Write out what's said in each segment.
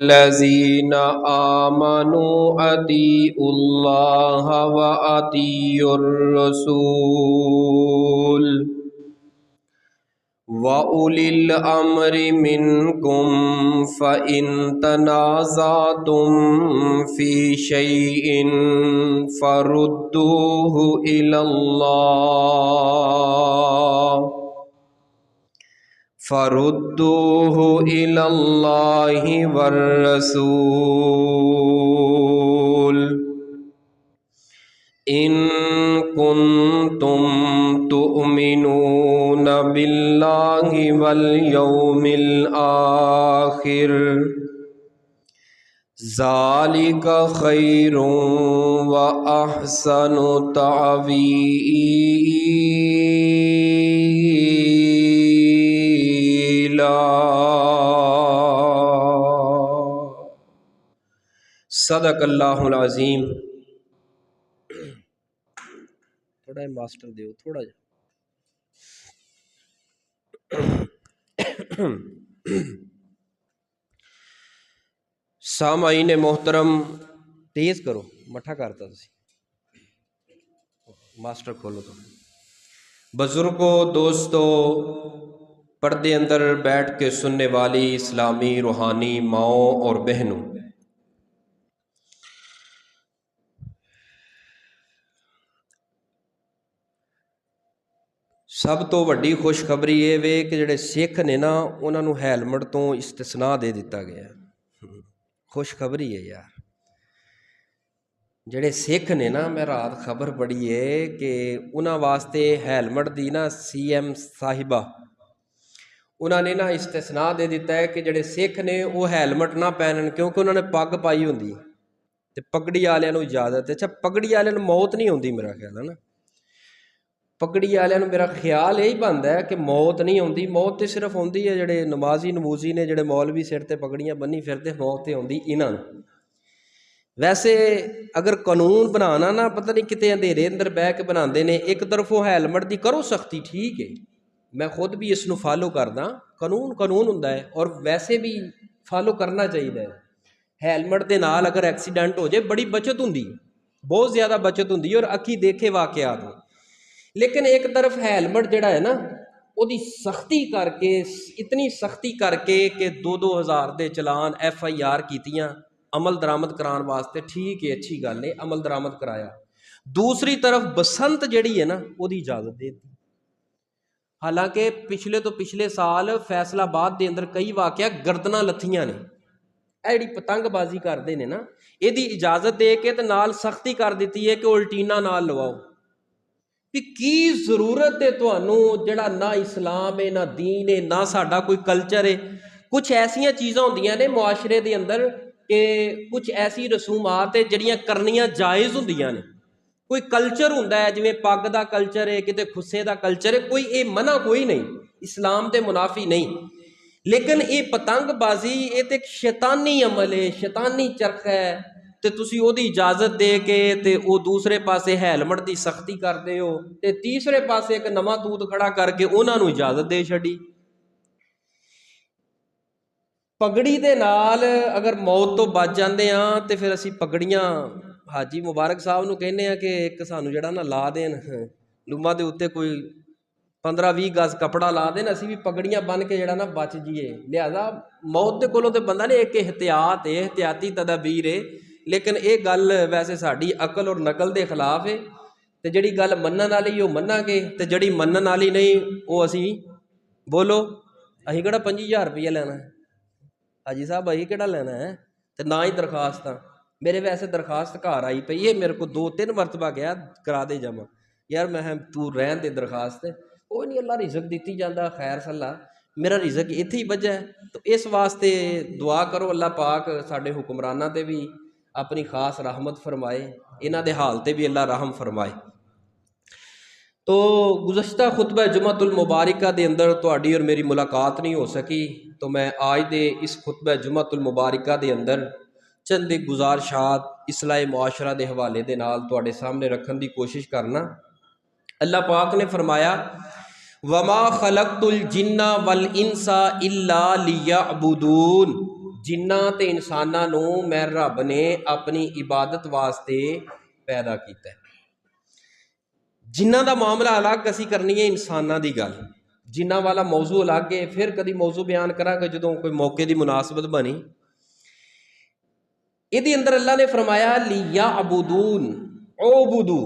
लज़ीना आमनु अतीउल्लाह व अतीउर रसूल व उलिल अम्रि मिनकुम फ़इन तनाज़अतुम फ़ी शैइन फरुद्दूहु इलल्लाहि वर्रसूल इन कुन्तुम तुअमिनून बिल्लाहि वल यौमिल आखिर ज़ालिका खैरुन व अहसनु तावीला। सदक़ल्लाहुल अज़ीम। थोड़ा मास्टर दो थोड़ा जा। सामाईन मोहतरम तेज़ करो, मठा करता मास्टर खोलो तो। बुजुर्गों, दोस्तों, पर्दे अंदर बैठ के सुनने वाली इस्लामी रूहानी माओं और बहनों, सब तो वड्डी खुशखबरी ये वे कि जिहड़े सिख ने ना उन्होंने हैलमट तो इस्तिसना दे दिता गया। खुशखबरी है यार। ਜਿਹੜੇ सिख ने ना, मैं रात खबर पढ़ी है कि उन्होंने वास्ते हैलमट दी ना CM साहिबा उन्होंने ना इस्तिसना दे दिता है कि ਜਿਹੜੇ सिख ने वो हैलमट ना पहनन, क्योंकि उन्होंने पग पाई होंगी तो पगड़ी वालियां नूं इजाजत। अच्छा, पगड़ी वालियां नूं मौत नहीं आउंदी मेरा ख्याल है ना। पगड़ी वालियां नूं मेरा ख्याल यही बनता है कि मौत नहीं आउंदी। मौत तो सिर्फ आउंदी है ਜਿਹੜੇ नमाजी नमूजी ने, ਜਿਹੜੇ मौलवी सिर ते पगड़ियां बन्नी फिरते, मौत तो आउंदी इन्हां नूं। वैसे अगर कानून बनाना ना, पता नहीं कितने अंधेरे अंदर बह के बनाते हैं। एक तरफों हैलमट की करो सख्ती, ठीक है, मैं खुद भी इसनों फॉलो करदा। कानून कानून हुंदा है और वैसे भी फॉलो करना चाहिए। हैलमट के नाल अगर एक्सीडेंट हो जाए बड़ी बचत होंदी, बहुत ज़्यादा बचत होंदी और अखी देखे वाकयात हो। लेकिन एक तरफ हैलमट जिहड़ा है ना, उसकी सख्ती करके, इतनी सख्ती करके कि 2-2 हज़ार के चलान FIR कीतियां अमल दरामद कराने वास्ते, ठीक है, अच्छी गल है, अमल दरामद कराया। दूसरी तरफ बसंत जिहड़ी है ना, उसकी इजाजत दे दी। हालांकि पिछले तो पिछले साल फैसलाबाद के अंदर कई वाकया गर्दना लथियां ने। यह जी पतंगबाजी करते हैं ना, यदी इजाजत दे के ते नाल सख्ती कर दी है कि उल्टीना नाल लवाओ। कि की जरूरत है तुहानू, जिहड़ा ना इस्लाम है, ना दीन है, ना साडा कोई कल्चर है। कुछ ऐसिया चीज़ां होंदियां ने मुआशरे के अंदर कि कुछ ऐसी रसूमात है जिहड़ियां करनियां जायज़ होंदियां ने। कोई कल्चर हुंदा है, जिवें पग दा कल्चर है, किते खुस्से दा कल्चर है, कोई ये मना कोई नहीं, इस्लाम दे मुनाफी नहीं। लेकिन ये पतंगबाजी ये तो एक शैतानी अमल है, शैतानी चरख है। तो तुसी ओदी इजाजत दे के ते वो दूसरे पासे हैलमट की सख्ती करते हो, तो तीसरे पासे एक नवा तूत खड़ा करके उन्होंने इजाजत दे छड़ी। पगड़ी दे नाल अगर मौत तो बच जाते हैं तो फिर असी पगड़ियां हाजी मुबारक साहब नूं कहने कि एक सानू जिहड़ा ना ला देन, लुमा दे उत्ते कोई 15-20 गज कपड़ा ला देन, असी भी पगड़ियां बन के जिहड़ा ना बच जाइए। लिहाजा मौत दे कोलों ते बंदा ने एक एहतियात है, एहतियाती तदाबीर है। लेकिन ये गल वैसे साड़ी अकल और नकल के खिलाफ है। तो जिहड़ी गल मन्नण वाली वो मन्नांगे, तो जिहड़ी मन्नण वाली नहीं वो असी बोलो असीं किहड़ा 25,000 रुपया लेना है। हाजी साहब असीं किहड़ा लेना है, तो ना ही दरखास्त। मेरे वैसे दरखास्त घर आई पई है, मेरे को 2-3 मरतबा गया करा दे जमा। यार मैं तू रहन दे दरखास्त, कोई नहीं, अल्लाह रिजक दिती जाता, खैर सल्ला, मेरा रिजक इत्थे ही वजह है। तो इस वास्ते दुआ करो अल्लाह पाक साडे हुक्मरानां ते भी अपनी खास रहमत फरमाए, इन्हां दे हाल ते भी अल्लाह रहम फरमाए। तो गुज़श्ता खुतबा जुमातुल मुबारका के अंदर तुहाडी और मेरी मुलाकात नहीं हो सकी, तो मैं आज दे इस खुतबा जुमातुल मुबारका के अंदर चंद गुजारिशात इस्लाह मुआशरा के हवाले दे नाल तुहाडे सामने रखने की कोशिश करना। अल्लाह पाक ने फरमाया, वमा खलक़तुल जिन्ना वल इंसा इल्ला लियअबुदून, जिन्ना ते इंसानां नूं मैं रब ने अपनी इबादत वास्ते पैदा कीता है। जिन्ना दा मामला अलग असी करनी है इंसानां दी गल, जिन्ना वाला मौजू अलग है, फिर कभी मौजू बयान करांगे जदों कोई मौके की मुनासबत बनी। इहदे अंदर अल्लाह ने फरमाया लिया अबूदून ओबुदू,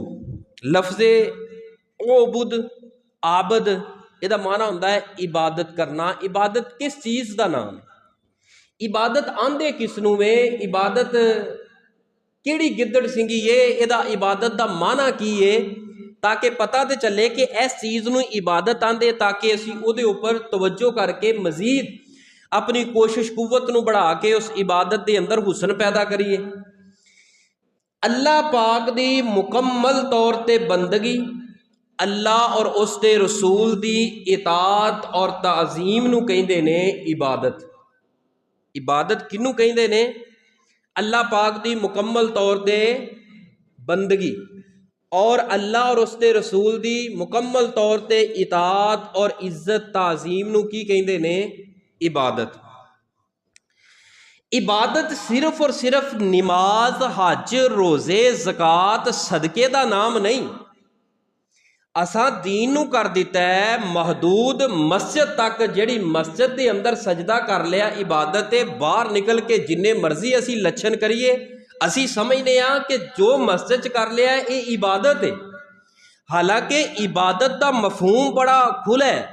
लफ्ज़े ओबुद आबद इहदा माना हुंदा है इबादत करना। इबादत किस चीज़ का नाम है? इबादत आंदे किसनूं वे? इबादत किहड़ी गिद्दड़ सिंगी है? इहदा इबादत का माना की है, ताकि पता तो चले कि इस चीज़ नूं इबादत आंदे, ताकि असीं उहदे उपर तवज्जो करके मजीद अपनी कोशिश कुव्वत नूं बढ़ा के उस इबादत के अंदर हुसन पैदा करिए। अल्लाह पाक दी मुकम्मल तौर ते बंदगी, अल्लाह और उसके रसूल दी इताअत और ताज़ीम नूं कहिंदे ने इबादत। इबादत किनू कहिंदे ने? अल्लाह पाक दी मुकम्मल तौर ते बंदगी और अल्लाह और उसके रसूल दी मुकम्मल तौर ते इताअत और इज्जत ताज़ीम नूं की कहिंदे ने? इबादत। इबादत सिर्फ और सिर्फ नमाज, हज, रोज़े, ज़कात, सदके का नाम नहीं। असा दीन नूं कर दिता है महदूद मस्जिद तक, जिहड़ी मस्जिद के अंदर सजदा कर लिया इबादत है। बाहर निकल के जिन्ने मर्जी असी लक्षण करिए, असी समझने कि जो मस्जिद कर लिया है ये इबादत है। हालांकि इबादत का मफहूम बड़ा खुला है।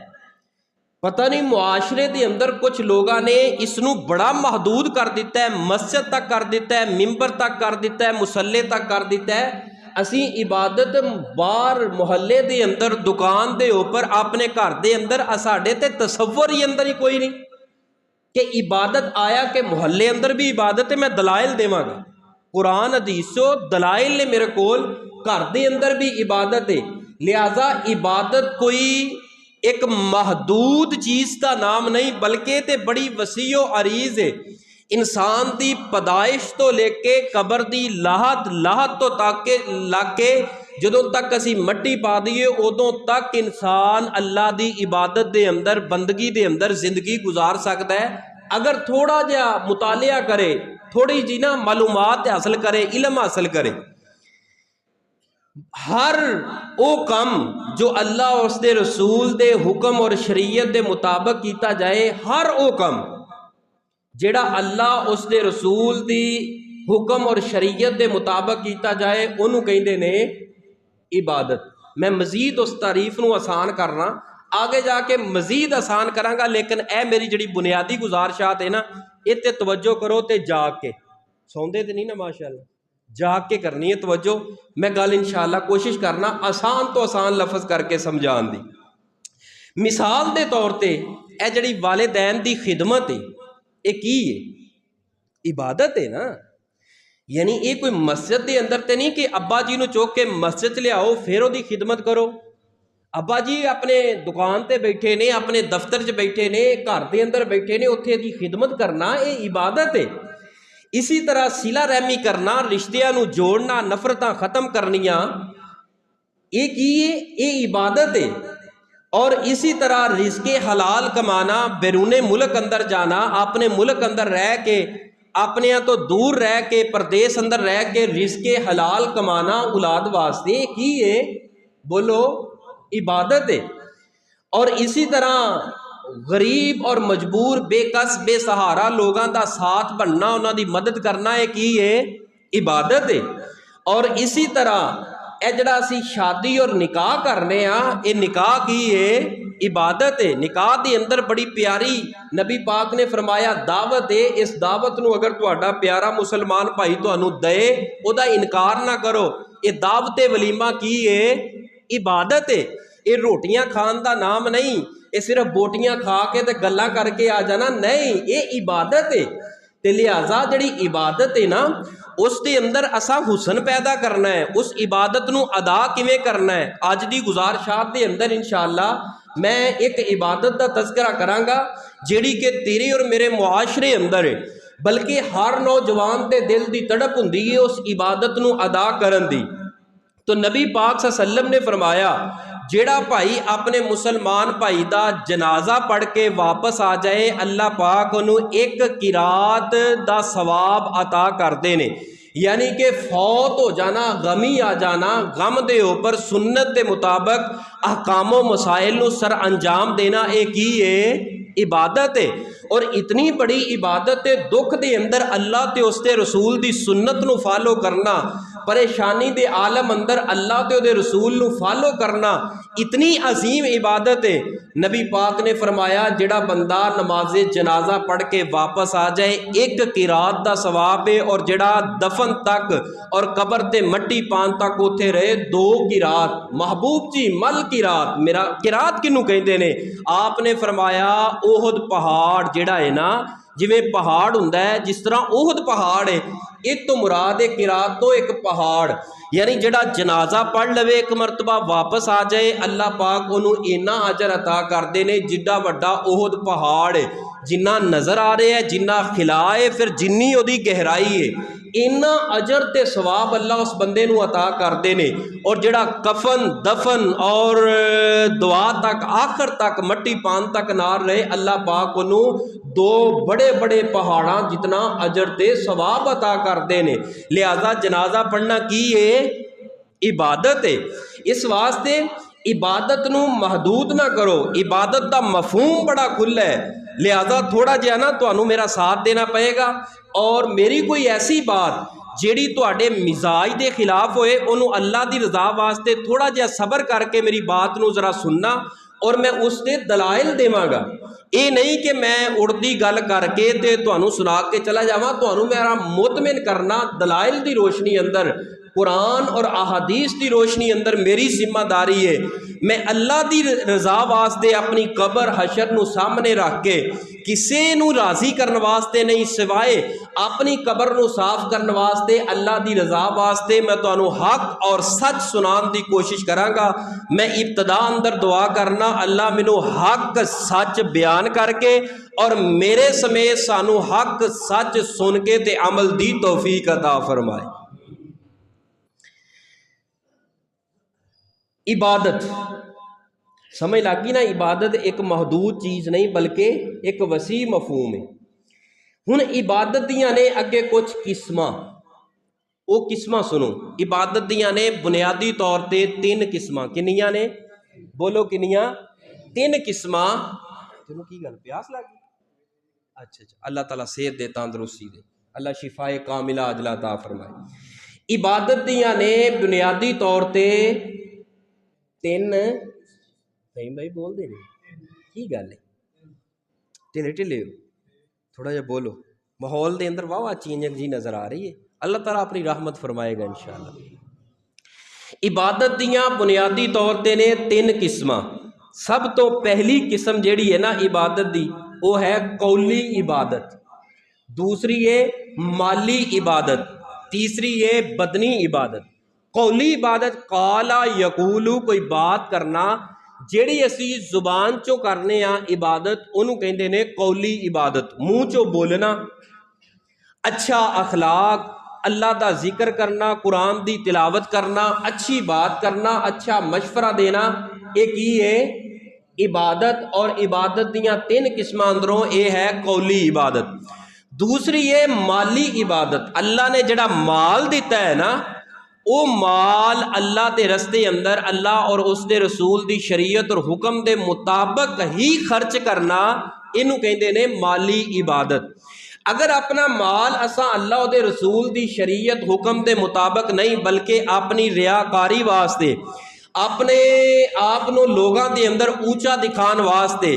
पता नहीं मुआशरे के अंदर कुछ लोगों ने इसनूं बड़ा महदूद कर दिता है, मस्जिद तक कर दिता है, मिंबर तक कर दिता है, मुसल्ले तक कर दिता है। असी इबादत बाहर मुहल्ले के अंदर, दुकान के उपर, अपने घर के अंदर, साढ़े ते तसव्वुर ही अंदर ही कोई नहीं कि इबादत आया कि मुहल्ले अंदर भी इबादत है। मैं दलाइल देवांगा, कुरान हदीसों दलाइल ने मेरे कोल, घर के अंदर भी इबादत है। लिहाजा इबादत कोई एक महदूद चीज़ का नाम नहीं, बल्कि ते बड़ी वसीओ अरीज है। इंसान की पैदाइश तो लेके कबर की लाहत तो ताके लाके जदों तक असी मट्टी पा दईए उदों तक इंसान अल्लाह की इबादत के अंदर, बंदगी के अंदर जिंदगी गुजार सकता है। अगर थोड़ा जिहा मुतालिया करे, थोड़ी जी ना मालूमात हासिल करे, इलम हासिल करे। हर वो काम जो अल्लाह और उसके रसूल दे हुक्म और शरीयत के मुताबिक किया जाए, हर वो काम जेड़ा अल्लाह उसके रसूल की हुक्म और शरीयत के मुताबिक किया जाए, उन्होंने कहिंदे ने इबादत। मैं मजीद उस तारीफ नूं आसान करना, आगे जाके मजीद आसान करांगा, लेकिन ए मेरी जिहड़ी बुनियादी गुजारिशात है ना, इत्ते तवज्जो करो ते जाग के, सौंदे ते नहीं ना माशाअल्लाह, जाग के करनी है तवज्जो। मैं गल इंशाअल्लाह कोशिश करना आसान तो आसान लफज करके समझाने दी। मिसाल के तौर पर यह जिहड़ी वालिदैन की खिदमत है, ये की है? इबादत है ना। यानी ये कोई मस्जिद के अंदर तो नहीं कि अब्बा जी नूं चुक के मस्जिद लियाओ फिर उसकी खिदमत करो। अब्बा जी अपने दुकान ते बैठे ने, अपने दफ्तर च बैठे ने, घर के अंदर बैठे ने, उत्थे दी खिदमत करना ये इबादत है। इसी तरह सिला रहमी करना, रिश्तियां नूं जोड़ना, नफरतां खत्म करनियां, ये की है? ये इबादत है। और इसी तरह रिज़्क़े हलाल कमाना, बैरूने मुल्क अंदर जाना, अपने मुल्क अंदर रह के, अपने तो दूर रह के, प्रदेश अंदर रह के रिज़्क़े हलाल कमाना औलाद वास्ते की है? बोलो, इबादत है। और इसी तरह गरीब और मजबूर, बेकस, बेसहारा लोगों का साथ बनना, उन्होंने मदद करना, है की है? इबादत है। और इसी तरह यह जड़ा असी शादी और निकाह करने ये निकाह की है? इबादत है। निकाह के अंदर बड़ी प्यारी नबी पाक ने फरमाया दावत है, इस दावत नूं अगर तुहाडा प्यारा मुसलमान भाई तुहानूं दे, उहदा इनकार ना करो। ये दावत वलीमा की है? इबादत है। ये रोटियां खान का नाम नहीं, ये सिर्फ बोटियां खा के ते गल्लां करके आ जाना नहीं, ये इबादत है। ते लिहाजा जिहड़ी इबादत है ना, उसके अंदर असा हुसन पैदा करना है। उस इबादत नूं अदा किवें करना है, अज दी गुजारिशात दे अंदर इंशाअल्लाह मैं एक इबादत का तज़किरा करांगा जिहड़ी कि तेरे और मेरे मुआशरे अंदर है, बल्कि हर नौजवान के दिल की तड़प हुंदी है उस इबादत नूं अदा करन दी। तो नबी पाक सल्लल्लाहु अलैहि वसल्लम ने फरमाया ਜਿਹੜਾ ਭਾਈ ਆਪਣੇ ਮੁਸਲਮਾਨ ਭਾਈ ਦਾ ਜਨਾਜ਼ਾ ਪੜ੍ਹ ਕੇ ਵਾਪਸ ਆ ਜਾਏ, ਅੱਲਾਹ ਪਾਕ ਉਹਨੂੰ ਇੱਕ ਕਿਰਾਤ ਦਾ ਸਵਾਬ ਅਤਾ ਕਰਦੇ ਨੇ। यानी कि फौत हो जाना, गमी आ जाना, गम दे उपर सुन्नत के मुताबिक अहकामो मसाइल नूं सर अंजाम देना, एक ही है इबादत है। और इतनी बड़ी इबादत है, दुख के अंदर अल्लाह ते उसके रसूल की सुन्नत नूं फॉलो करना, परेशानी के आलम अंदर अल्लाह ते उहदे रसूल नूं फॉलो करना, इतनी अजीम इबादत है। नबी पाक ने फरमाया जिहड़ा बंदा नमाजे जनाजा पढ़ के वापस आ जाए, एक किरात का सवाब है, और जिहड़ा दफन तक और कबर ते मट्टी पान तक उत्थे रहे, 2 किरात। महबूब जी मल किरात, मेरा किरात किनू कहते ने? आपने फरमाया ओहद पहाड़ जिहड़ा है ना, जिवें पहाड़ हुंदा है, जिस तरह ओहद पहाड़ है, एक तो मुराद है किरात तो एक पहाड़। यानी जिहड़ा जनाजा पढ़ लवे एक मरतबा वापस आ जाए, अल्लाह पाक उन्होंने इन्ना अजर अता करते हैं जिड्डा वड्डा ओहद पहाड़ है, जिन्ना नज़र आ रहा है, जिन्ना खिला है, फिर जिन्नी उहदी गहराई है, इन्ना अजर ते सवाब अल्लाह उस बंदे नूं अता करते हैं। और जिहड़ा कफन दफन और दुआ तक आखिर तक मट्टी पान तक नार रहे, अल्लाह पाक उन्होंने 2 बड़े बड़े पहाड़ां जितना अजर ते सवाब अता करते हैं। लिहाजा जनाजा पढ़ना की है? इबादत है। इस वास्ते इबादत नूं महदूद ना करो, इबादत का मफहूम बड़ा खुला है। लिहाजा थोड़ा जिहा ना तुहानूं मेरा साथ देना पएगा, और मेरी कोई ऐसी बात जिहड़ी तुहाडे मिजाज के खिलाफ होए, उन्होंने अल्लाह की रज़ा वास्ते थोड़ा जिहा सबर करके मेरी बात नूं जरा सुनना, और मैं उसके दलाइल देवांगा। ये नहीं कि मैं उड़दी गल करके ते तुहानूं सुना के चला जावां। तुहानूं मेरा मुतमिन करना दलाइल की रोशनी अंदर, कुरान और अहादीस की रोशनी अंदर मेरी जिम्मेदारी है। मैं अल्लाह की रज़ा वास्ते अपनी कबर हशर नूं सामने रख के किसी नूं राज़ी करने वास्ते नहीं, सिवाए अपनी कबर नूं साफ करने वास्ते, अल्लाह की रज़ा वास्ते मैं तुहानूं हक और सच सुनाने की कोशिश करांगा। मैं इब्तदा अंदर दुआ करना, अल्लाह मैनूं हक सच बयान करके और मेरे समेत सानूं हक सच सुन के ते अमल दी तौफीक अता फरमाए। इबादत समझ लगी ना? इबादत एक महदूद चीज़ नहीं बल्कि एक वसी मफहूम है। हुण इबादत दियां ने अगे कुछ किस्मां, वो किस्मां सुनो। इबादत दियां ने बुनियादी तौर पर 3 किस्मां। किन्नियां ने? बोलो किन्नियां? 3 किस्मां। तेनों की गल प्यास लग गई? अच्छा अच्छा, अल्लाह ताला सेहत दे, तंदुरुस्ती दे, अल्लाह शिफाए कामिला अजला अता फरमाए। इबादत दियां ने बुनियादी तौर पर 3। नहीं भाई बोल दे नहीं की गल है, ढिले ढिले हो, थोड़ा जा बोलो। माहौल के अंदर वाह चेंज जी नज़र आ रही है। अल्लाह ताला अपनी रहमत फरमाएगा इंशाअल्लाह। इबादत दियां बुनियादी तौर पर ने 3 किस्मां। सब तो पहली किस्म जिहड़ी है ना इबादत दी, वो है कौली इबादत, दूसरी है माली इबादत, तीसरी है बदनी इबादत। कौली इबादत काला यकूलू, कोई बात करना जिहड़ी असी जुबान चों करने आ इबादत, उन्होंने कहते हैं कौली इबादत। मुँह चों बोलना, अच्छा अखलाक, अल्लाह का जिक्र करना, कुरान की तिलावत करना, अच्छी बात करना, अच्छा मशवरा देना, एक ही है इबादत। और इबादत दियां 3 किस्मां अंदरों ये है कौली इबादत। दूसरी है माली इबादत। अल्लाह ने जिहड़ा माल दिता है ना, वो माल अल्लाह के रस्ते अंदर अल्लाह और उसके रसूल की शरीयत और हुक्म के मुताबिक ही खर्च करना, इनू कहते हैं माली इबादत। अगर अपना माल असा अल्लाह और रसूल की शरीयत हुक्म के मुताबिक नहीं बल्कि अपनी रियाकारी वास्ते, अपने आप नूं लोगों के अंदर ऊंचा दिखाने वास्ते,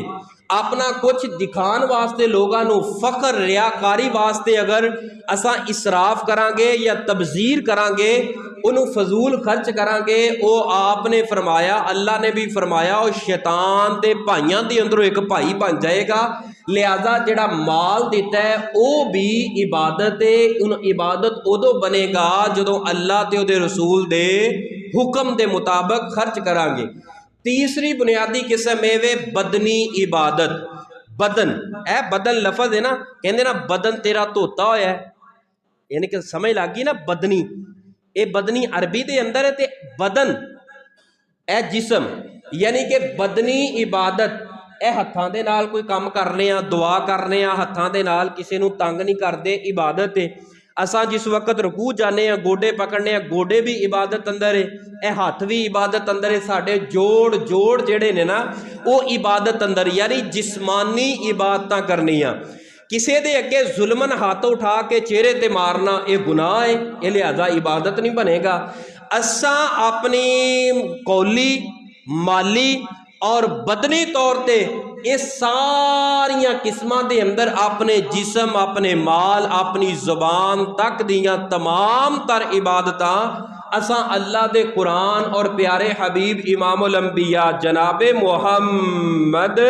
अपना कुछ दिखाने वास्ते, लोगों को फखर रियाकारी वास्ते अगर असा इसराफ करांगे या तबजीर करांगे, उन्होंने फजूल खर्च करांगे, वो आपने फरमाया, अल्लाह ने भी फरमाया, और शैतान के भाइयों के अंदरों एक भाई बन जाएगा। लिहाजा जिहड़ा माल दिता है वो भी इबादत है। उन इबादत उदों बनेगा जो अल्लाह ते उहदे रसूल दे हुक्म के मुताबिक खर्च करांगे। तीसरी बुनियादी किस्म है बदनी इबादत। बदन है, बदन लफज है ना, कहते ना बदन तेरा धोता होया है, यानी कि समझ लग गई ना बदनी। ये बदनी अरबी के अंदर है, तो बदन ए जिसम यानी कि बदनी इबादत, ਇਹ ਹੱਥਾਂ ਦੇ ਨਾਲ ਕੋਈ ਕੰਮ ਕਰਨੇ ਆ, ਦੁਆ ਕਰਨੇ ਆ ਹੱਥਾਂ ਦੇ ਨਾਲ, ਕਿਸੇ ਨੂੰ ਤੰਗ ਨਹੀਂ ਕਰਦੇ, ਇਬਾਦਤ ਹੈ। ਅਸਾਂ ਜਿਸ ਵਕਤ ਰਕੂ ਜਾਂਦੇ ਆ ਗੋਡੇ ਪਕੜਨੇ ਆ, ਗੋਡੇ ਵੀ ਇਬਾਦਤ ਅੰਦਰ ਹੈ, ਇਹ ਹੱਥ ਵੀ ਇਬਾਦਤ ਅੰਦਰ ਹੈ, ਸਾਡੇ ਜੋੜ ਜਿਹੜੇ ਨੇ ਨਾ ਉਹ ਇਬਾਦਤ ਅੰਦਰ, ਯਾਨੀ ਜਿਸਮਾਨੀ ਇਬਾਦਤਾਂ ਕਰਨੀਆਂ। ਕਿਸੇ ਦੇ ਅੱਗੇ ਜ਼ੁਲਮਨ ਹੱਥ ਉਠਾ ਕੇ ਚਿਹਰੇ ਤੇ ਮਾਰਨਾ ਇਹ ਗੁਨਾਹ ਹੈ, ਇਹ ਲਿਹਾਜ਼ਾ ਇਬਾਦਤ नहीं बनेगा। असां अपनी कौली माली और बदनी तौर पर ये सारिया किस्मां दे अंदर अपने जिसम, अपने माल, अपनी ज़ुबान तक दियाँ तमाम तर इबादतां असां अल्लाह दे कुरान और प्यारे हबीब इमामुल अंबिया जनाब मुहम्मद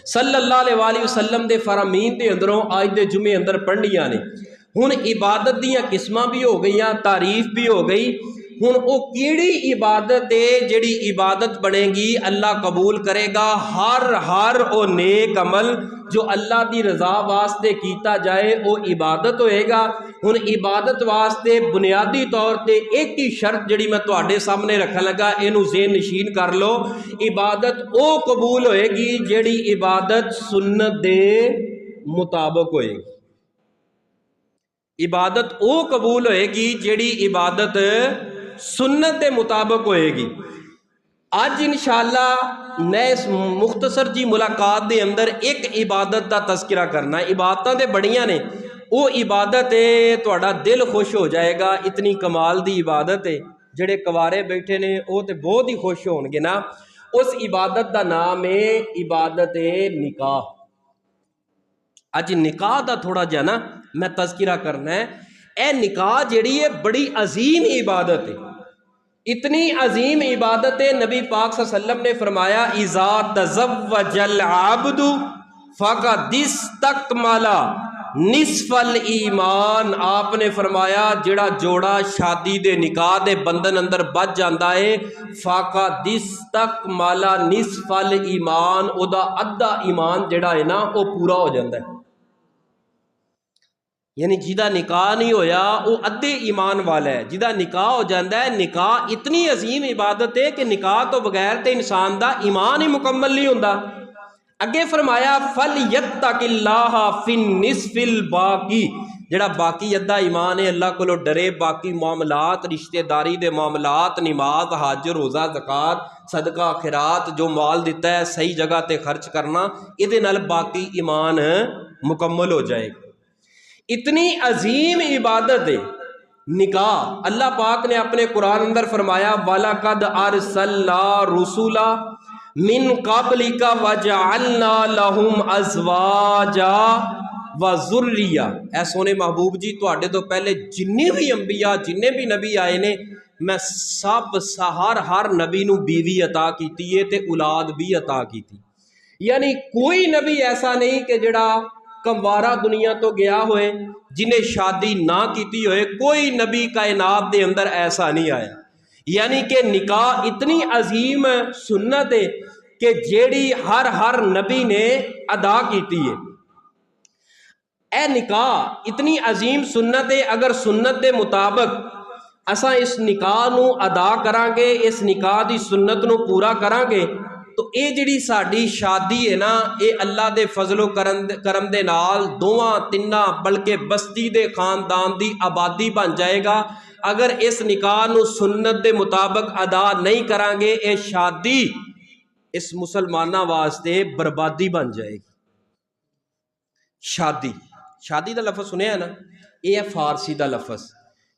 सल्लल्लाहु अलैहि वसल्लम दे फरामीन दे अंदरों अज दे जुमे अंदर पढ़नियां ने। हुण इबादत दियाँ किस्मां भी हो गई, तारीफ भी हो गई। हुण वो किहड़ी इबादत है जिहड़ी इबादत बनेगी अल्लाह कबूल करेगा। हर वो नेक अमल जो अल्लाह की रज़ा वास्ते कीता जाए वो इबादत होएगा। हुण इबादत वास्ते बुनियादी तौर पर एक ही शर्त जिहड़ी मैं तुहाडे सामने रखन लगा, इहनूं ज़हन नशीन कर लो। इबादत वो कबूल होएगी जिहड़ी इबादत सुन्नत दे मुताबिक होएगी। इबादत वो कबूल होएगी जिहड़ी इबादत सुन्नत के मुताबिक होएगी। अज इंशाअल्लाह मैं इस मुख्तसर जी मुलाकात के अंदर एक इबादत का तस्करा करना है। इबादतां ते बड़ियां ने, वो इबादत है तुहाडा दिल खुश हो जाएगा, इतनी कमाल दी इबादत है। जिहड़े कुवारे बैठे ने वो तो बहुत ही खुश होणगे ना। उस इबादत का नाम है इबादत निकाह। अज निकाह का थोड़ा जिहा ना मैं तस्करा करना है। यह निकाह जिहड़ी है बड़ी अजीम इबादत है, इतनी अजीम इबादत है। नबी पाक सल्लल्लाहु अलैहि वसल्लम ने फरमाया इज़ा तज़व्वजल आब्दु फ़क़द इस्तकमला निस्फल ईमान। आपने फरमाया जिहड़ा जोड़ा शादी दे निकाह दे बंधन अंदर बच जाता है, फ़क़द इस्तकमला निस्फल ईमान, उहदा अद्धा ईमान जिहड़ा है ना वो पूरा हो जाता है। यानी जिदा निकाह नहीं होया वो अद्धे ईमान वाला है, जिदा निकाह हो जाता है। निकाह इतनी अजीम इबादत है कि निकाह तो बगैर तो इंसान का ईमान ही मुकम्मल नहीं होता। अगे फरमाया फल यत्तकिल्लाह फिन निस्फिल बाकी, जिहड़ा बाकी अद्धा ईमान है अल्लाह को डरे, बाकी मामलात रिश्तेदारी दे मामलात, नमाज हज रोज़ा ज़कात सदका खैरात जो माल दिता है सही जगह ते खर्च करना, इहदे नाल बाकी ईमान मुकम्मल हो जाएगा। इतनी अजीम इबादत है निकाह। अल्लाह पाक ने अपने कुरान अंदर फरमाया वलकद अरसलना रुसुला मिन क़ब्लिका वजअलना लहुम अज़वाजा व ज़ुर्रिया। ऐ सोने महबूब जी तुहाडे तो पहले जिन्ने भी अंबिया जिन्ने भी नबी आए ने, मैं सब हर नबी नूं बीवी अता कीती है ते औलाद भी अता कीती। यानी कोई नबी ऐसा नहीं कि जिहड़ा कंवारा दुनिया तो गया होए जिन्हें शादी ना की होए, कोई नबी कायनात के अंदर ऐसा नहीं आया। यानी कि निकाह इतनी अजीम सुन्नत है कि जेड़ी हर नबी ने अदा की है। ए निकाह इतनी अजीम सुन्नत है, अगर सुन्नत के मुताबिक असा इस निकाह नूं अदा करांगे, इस निकाह की सुन्नत नूं पूरा करांगे, तो ये जिहड़ी साडी शादी है ना ये अल्लाह दे फजलो करम दे नाल दोवां तिन्नां बल्कि बस्ती दे खानदान दी आबादी बन जाएगा। अगर इस निकाह नूं सुन्नत दे मुताबिक अदा नहीं करांगे, ये शादी इस मुसलमाना वास्ते बर्बादी बन जाएगी। शादी का लफज सुनिया ना, ये है फारसी का लफज।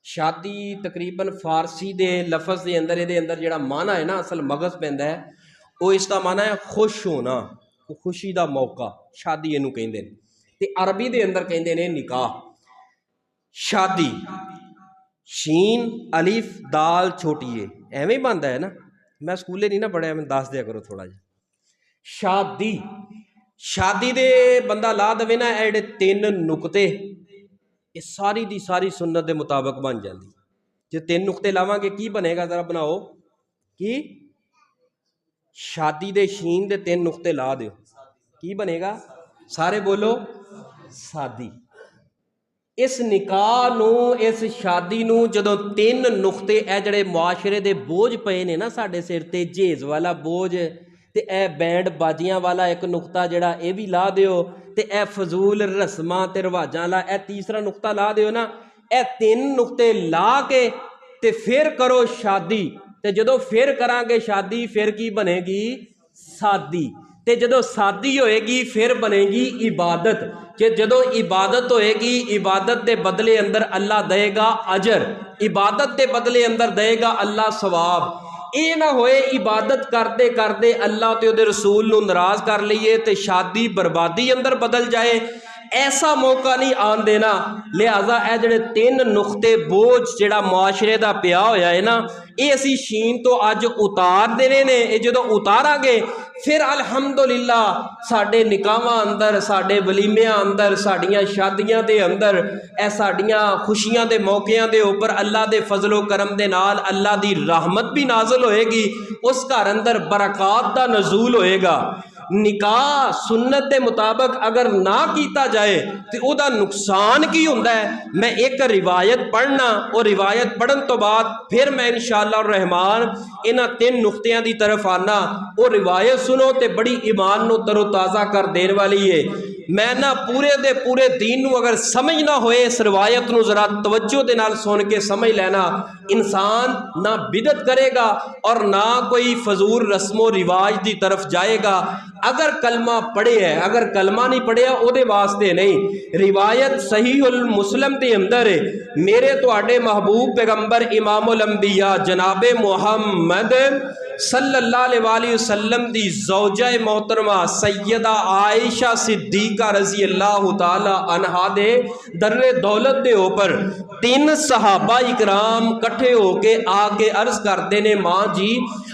शादी तकरीबन फारसी दे लफज के अंदर ये अंदर जिहड़ा माना है ना असल मगज पैंदा है, वो इसका माना है खुश होना, खुशी का मौका, शादी इनू कहते हैं। ते अरबी के अंदर कहते हैं निकाह। शादी शीन अलिफ दाल छोटी है, एवें बनता है ना, मैं स्कूले नहीं ना पढ़िया, मैं दस दिया करो थोड़ा जा। शादी दे बंदा ला दे ना एडे तीन नुकते, ये सारी दी सारी सुन्नत के मुताबिक बन जाती। जो तीन नुकते लावांगे की बनेगा, जरा बनाओ कि शादी दे शीन दे तीन नुकते ला दो की बनेगा, सारे बोलो शादी। इस निकाह नूं, इस शादी नूं जदों तीन नुकते ए जड़े मुआशरे दे बोझ पे ने ना साडे सिर ते, जहेज वाला बोझ ते ए बैंड बाजियां वाला एक नुकता जड़ा ये भी ला दिओ, ते ए फजूल रस्मां ते रिवाजां वाला ए तीसरा नुकता ला दिओ ना। ए तीन नुकते ला के ते फिर करो शादी, ते जदों फिर करांगे शादी फिर की बनेगी? सादी। ते जदों सादी होएगी फिर बनेगी इबादत, कि जदों इबादत होएगी इबादत के बदले अंदर अल्लाह देगा अजर, इबादत के बदले अंदर देगा अल्लाह सवाब। ये ना होए इबादत करते करते अल्लाह ते उहदे रसूल नूं नाराज़ कर लईए ते शादी बर्बादी अंदर बदल जाए, ऐसा मौका नहीं आन देना। लिहाजा ए जिहड़े तीन नुकते बोझ जिहड़ा मुआशरे दा पिया होया है ना, ये असी शीन तो अज उतार देने ने। ये जदों उतारांगे फिर अल्हम्दुलिल्लाह साडे निकाहां अंदर, साडे वलीमियां अंदर, साडियां शादियां दे अंदर, ए साडियां खुशियां दे मौकियां दे उपर अल्लाह दे फजलो करम दे नाल अल्लाह दी रहमत भी नाज़िल होएगी, उस घर अंदर बरकत दा नज़ूल होएगा। निकाह सुन्नत के मुताबिक अगर ना किया जाए तो उसका नुकसान की हुंदा है। मैं एक रिवायत पढ़ना और रिवायत पढ़न तो बाद फिर मैं इंशाअल्लाह रहमान इन्हां तीन नुकतियां की तरफ आना। वो रिवायत सुनो तो बड़ी ईमान नूं तरोताज़ा कर देने वाली है। मैं ना पूरे दे पूरे दीन नूं अगर समझना होए इस रिवायत नूं जरा तवज्जो दे नाल सुन के समझ लेना, इंसान ना बिदत करेगा और ना कोई फजूल रस्मो रिवाज की तरफ जाएगा। अगर कलमा पढ़े है, अगर कलमा नहीं पढ़िया ਉਹਦੇ वास्ते नहीं। रिवायत सहीहुल मुस्लिम के अंदर है, मेरे तुहाडे महबूब पैगंबर इमामुल अंबिया जनाबे मुहम्मद सल्लल्लाहु अलैहि वसल्लम दी ज़ौजा मोहतरमा सैयदा आयशा सिद्दीका रजी अल्लाह ताला अनहा दे दर्रे दौलत दे ऊपर तीन सहाबा इकराम कट्ठे होके आके अर्ज करते ने, माँ जी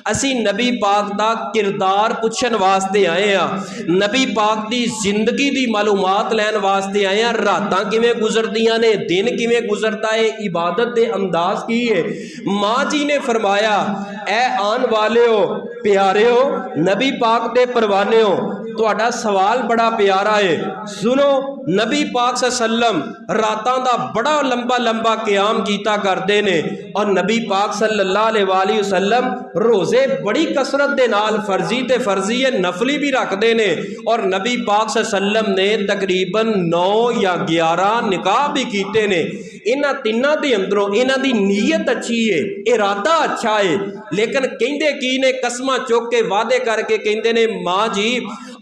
असी नबी पाक दा किरदार पुछन वास्ते आए हैं, नबी पाक दी जिंदगी दी मालूमात लैन वास्ते आए हैं, रातां किवें गुजरदियां ने, दिन किवें गुजरता है, इबादत दे अंदाज की है। माँ जी ने फरमाया, ए आन वाले हो, प्यारे हो, नबी पाक दे परवाने हो, तुहाडा सवाल बड़ा प्यारा है। सुनो, नबी पाक सल्लम रातां दा बड़ा लंबा लंबा क्याम कीता करते ने और नबी पाक सल्लल्लाहु अलैहि वसल्लम रोज़े बड़ी कसरत दे नाल फर्जी ते फर्जी है नफली भी रखते ने। और नबी पाक सल्लम ने तकरीबन 9 या 11 निकाह भी कीते ने। इन्हां तिन्हां दे अंदरों इन्हां दी नीयत अच्छी है, इरादा अच्छा है, लेकिन कहंदे की ने, कसमां चुक के वादे करके कहंदे ने, माँ जी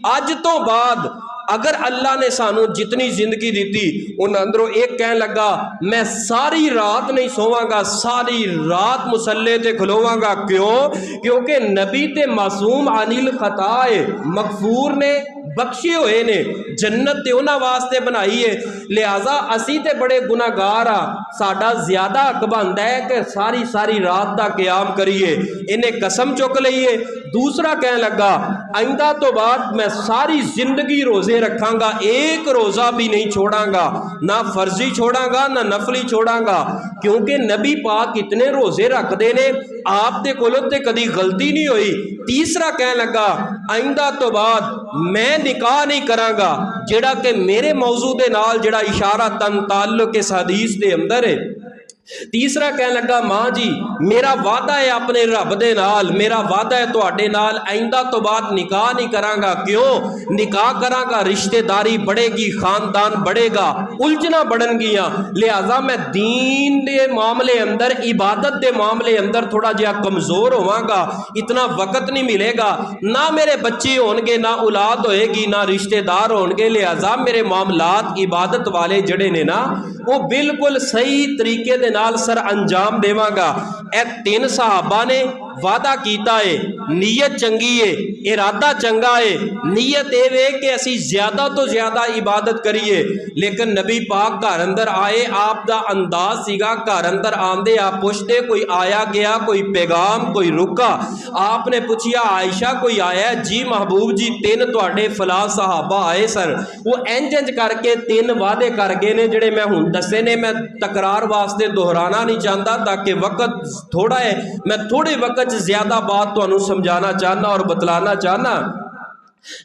अज तो बाद अगर अल्लाह ने सानू जितनी जिंदगी दी उन अंदरों एक कह लगा, मैं सारी रात नहीं सोवांगा, सारी रात मुसल्ले ते खलोवांगा। क्यों? क्योंकि नबी ते मासूम अनिल खताए मगफूर ने, बख्शे हुए ने, जन्नत ते उन्हां वास्ते बनाई है। लिहाजा असी ते बड़े गुनाहगार आ, साडा ज्यादा हक बनदा है कि सारी सारी रात का क्याम करिए। इन्हें कसम चुक लईए। दूसरा कह लगा, आइंदा तो बाद मैं सारी जिंदगी रोजे रखांगा, एक रोजा भी नहीं छोड़ांगा, ना फर्जी छोड़ांगा ना नफली छोड़ांगा, क्योंकि नबी पाक इतने रोजे रखते ने, आप दे कोलों ते कदी गलती नहीं हुई। तीसरा कह लगा, आइंदा तो बाद मैं निकाह नहीं करांगा, जेड़ा कि मेरे मौजू दे नाल जेड़ा इशारा तन ताल्लुक इस हदीस दे अंदर है। तीसरा कह लगा, माँ जी मेरा वादा है अपने रब दे नाल, मेरा वादा है तुहाडे नाल, आइंदा तो बाद निकाह नहीं करांगा। क्यों? निकाह करांगा रिश्तेदारी बढ़ेगी, खानदान बढ़ेगा, उलझना बढ़नगियां। लिहाजा मैं दीन दे मामले अंदर, इबादत दे मामले अंदर थोड़ा जिहा कमजोर होवांगा, इतना वक्त नहीं मिलेगा, ना मेरे बच्चे होणगे, ना औलाद होएगी, ना रिश्तेदार होणगे। लिहाजा मेरे मामलात इबादत वाले जड़े ने ना, वो बिल्कुल सही तरीके दे नाल सर अंजाम देवांगा। ए तीन सहाबा ने वादा कीता है, नीयत चंगी है, इरादा चंगा है, नीयत ये वे कि असी ज्यादा तो ज्यादा इबादत करिए। लेकिन नबी पाक घर अंदर आए, आप दा अंदाज सीगा, घर अंदर आंदे आप पुछते, कोई आया गया, कोई पैगाम, कोई रुका। आपने पूछिया, आयशा कोई आया? जी महबूब जी, तीन तुहाडे फला सहाबा आए सर। वो इंज इंज करके तीन वादे कर गए ने, जेड़े मैं हुण दसे ने। मैं तकरार वास्ते दोहराना नहीं चाहता ताकि वक्त थोड़ा है, मैं थोड़े वक्त ज्यादा बात तुहानू समझाना चाहना और बतलाना चाहना।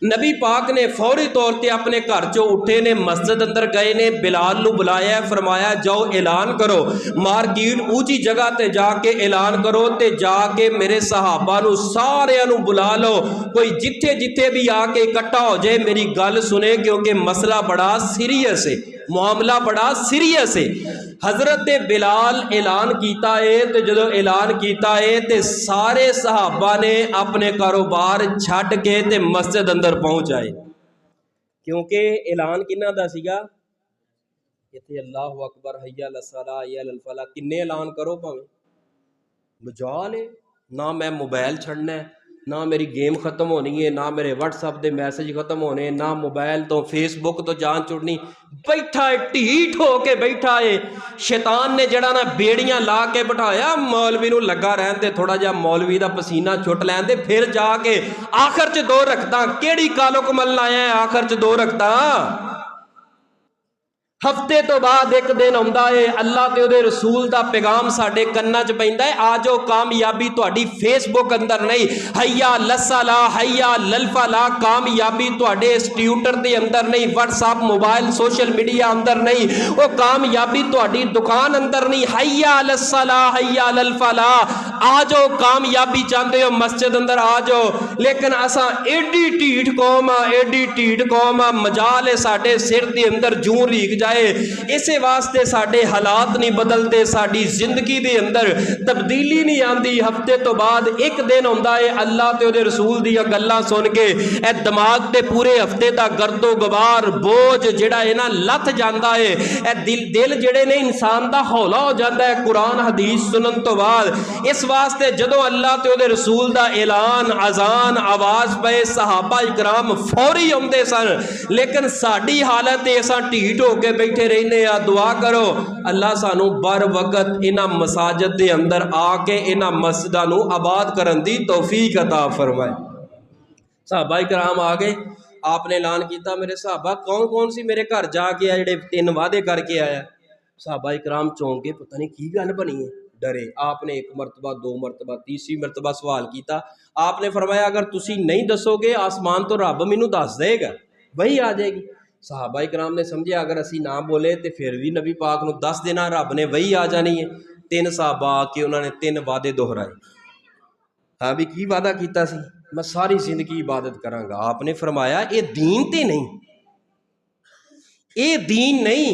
नबी पाक ने फौरी तौर पर अपने घर चो उठे ने, मस्जिद अंदर गए ने, बिलाल नू बुलाया, फरमाया जाओ ऐलान करो, मार्केट ऊंची जगह ते जाके ऐलान करो, ते जाके मेरे सहाबा नू सारियां नू बुला लो, कोई जिथे जिथे भी आके इकट्ठा हो जाए, मेरी गल सुने, क्योंकि मसला बड़ा सीरियस है, मामला बड़ा सीरियस है। हजरत बिलाल ऐलान किया है, तो जो ऐलान किया है तो सारे सहाबा ने अपने कारोबार छड्ड के ते मस्जिद अंदर पहुंच आए, क्योंकि ऐलान किन्ना दा सीगा, इत्थे अल्लाहु अकबर हय्या अल सला हय्या अल फलाह, किन्ने ऐलान करो भावें मजाल है, ना मैं मोबाइल छड़ना है, ना मेरी गेम खत्म होनी है, ना मेरे व्हाट्सअप के मैसेज खत्म होने, ना मोबाइल तो फेसबुक तो जान छुड़नी, बैठा है ढीठ हो के बैठा है। शैतान ने जड़ा ना बेड़ियां ला के बिठाया, मौलवी नूं लगा रहन ते थोड़ा जा मौलवी दा पसीना छुट लैन दे, फिर जाके आखिर च दो रखता, केड़ी कालो कमल लाया है आखिर च दो रखता। हफ्ते तो बाद एक दिन आउंदा है, अल्लाह ते उहदे रसूल दा पैगाम साडे कन्नां च पैंदा है, आ जाओ कामयाबी तुहाडी फेसबुक अंदर नहीं, हय्या लसला हय्या ललफला, कामयाबी तुहाडे इस ट्विटर दे अंदर नहीं, व्हाट्सएप मोबाइल सोशल मीडिया अंदर नहीं, वो कामयाबी तुहाडी दुकान अंदर नहीं, हय्या लसला हय्या ललफला, आ जाओ कामयाबी चाहते हो मस्जिद अंदर आ जाओ। लेकिन असा एडी ढीठ कौम आ, एडी ढीठ कौम आ, मजाल है साडे सिर दे अंदर जूं रीक जाए, इसे वास्ते साडे हालात नहीं बदलते, साडी जिंदगी दे अंदर तब्दीली नहीं आती। हफ्ते तो बाद एक दिन आउंदा है, अल्लाह ते उहदे रसूल दी गल्लां सुन के ए दिमाग ते पूरे हफ्ते दा गर्दो गवार बोझ जिहड़ा है ना लथ जांदा है, ए दिल जिहड़े ने इंसान दा हौला हो जाता है कुरान हदीस सुनन तो बाद। इस वास्ते जदों अल्लाह ते उहदे रसूल दा ऐलान अजान आवाज पे सहाबा इकराम फौरी आउंदे सन, लेकिन साडी हालत ऐसा ढीठ हो के बैठे रहने आ। दुआ करो अल्लाह सानू बर वक्त इन्हां मसाजिद दे अंदर आके इन्हां मस्जिदां नू आबाद करन दी तौफीक अता फरमाए। सहाबा इकराम आ गए, आपने ऐलान किया, मेरे सहाबा कौन कौन सी मेरे घर जाके आ जिहड़े 3 वादे करके आया। सहाबा इकराम चौंक के, पता नहीं की गल बनी है, डरे। आपने 1 मरतबा 2 मरतबा तीसरी मरतबा सवाल किया, आपने फरमाया अगर तुसी नहीं दसोगे आसमान तो रब मैनू दस देगा, वही आ जाएगी। सहाबा इकराम ने समझिया अगर असी ना बोले तो फिर भी नबी पाक नू दस देना, रब ने वही आ जानी है। 3 सहाबा आके उन्होंने 3 वादे दोहराए। हाँ भी की वादा किया सी, मैं सारी जिंदगी इबादत करांगा। आपने फरमाया ये दीन ते नहीं, ये दीन नहीं।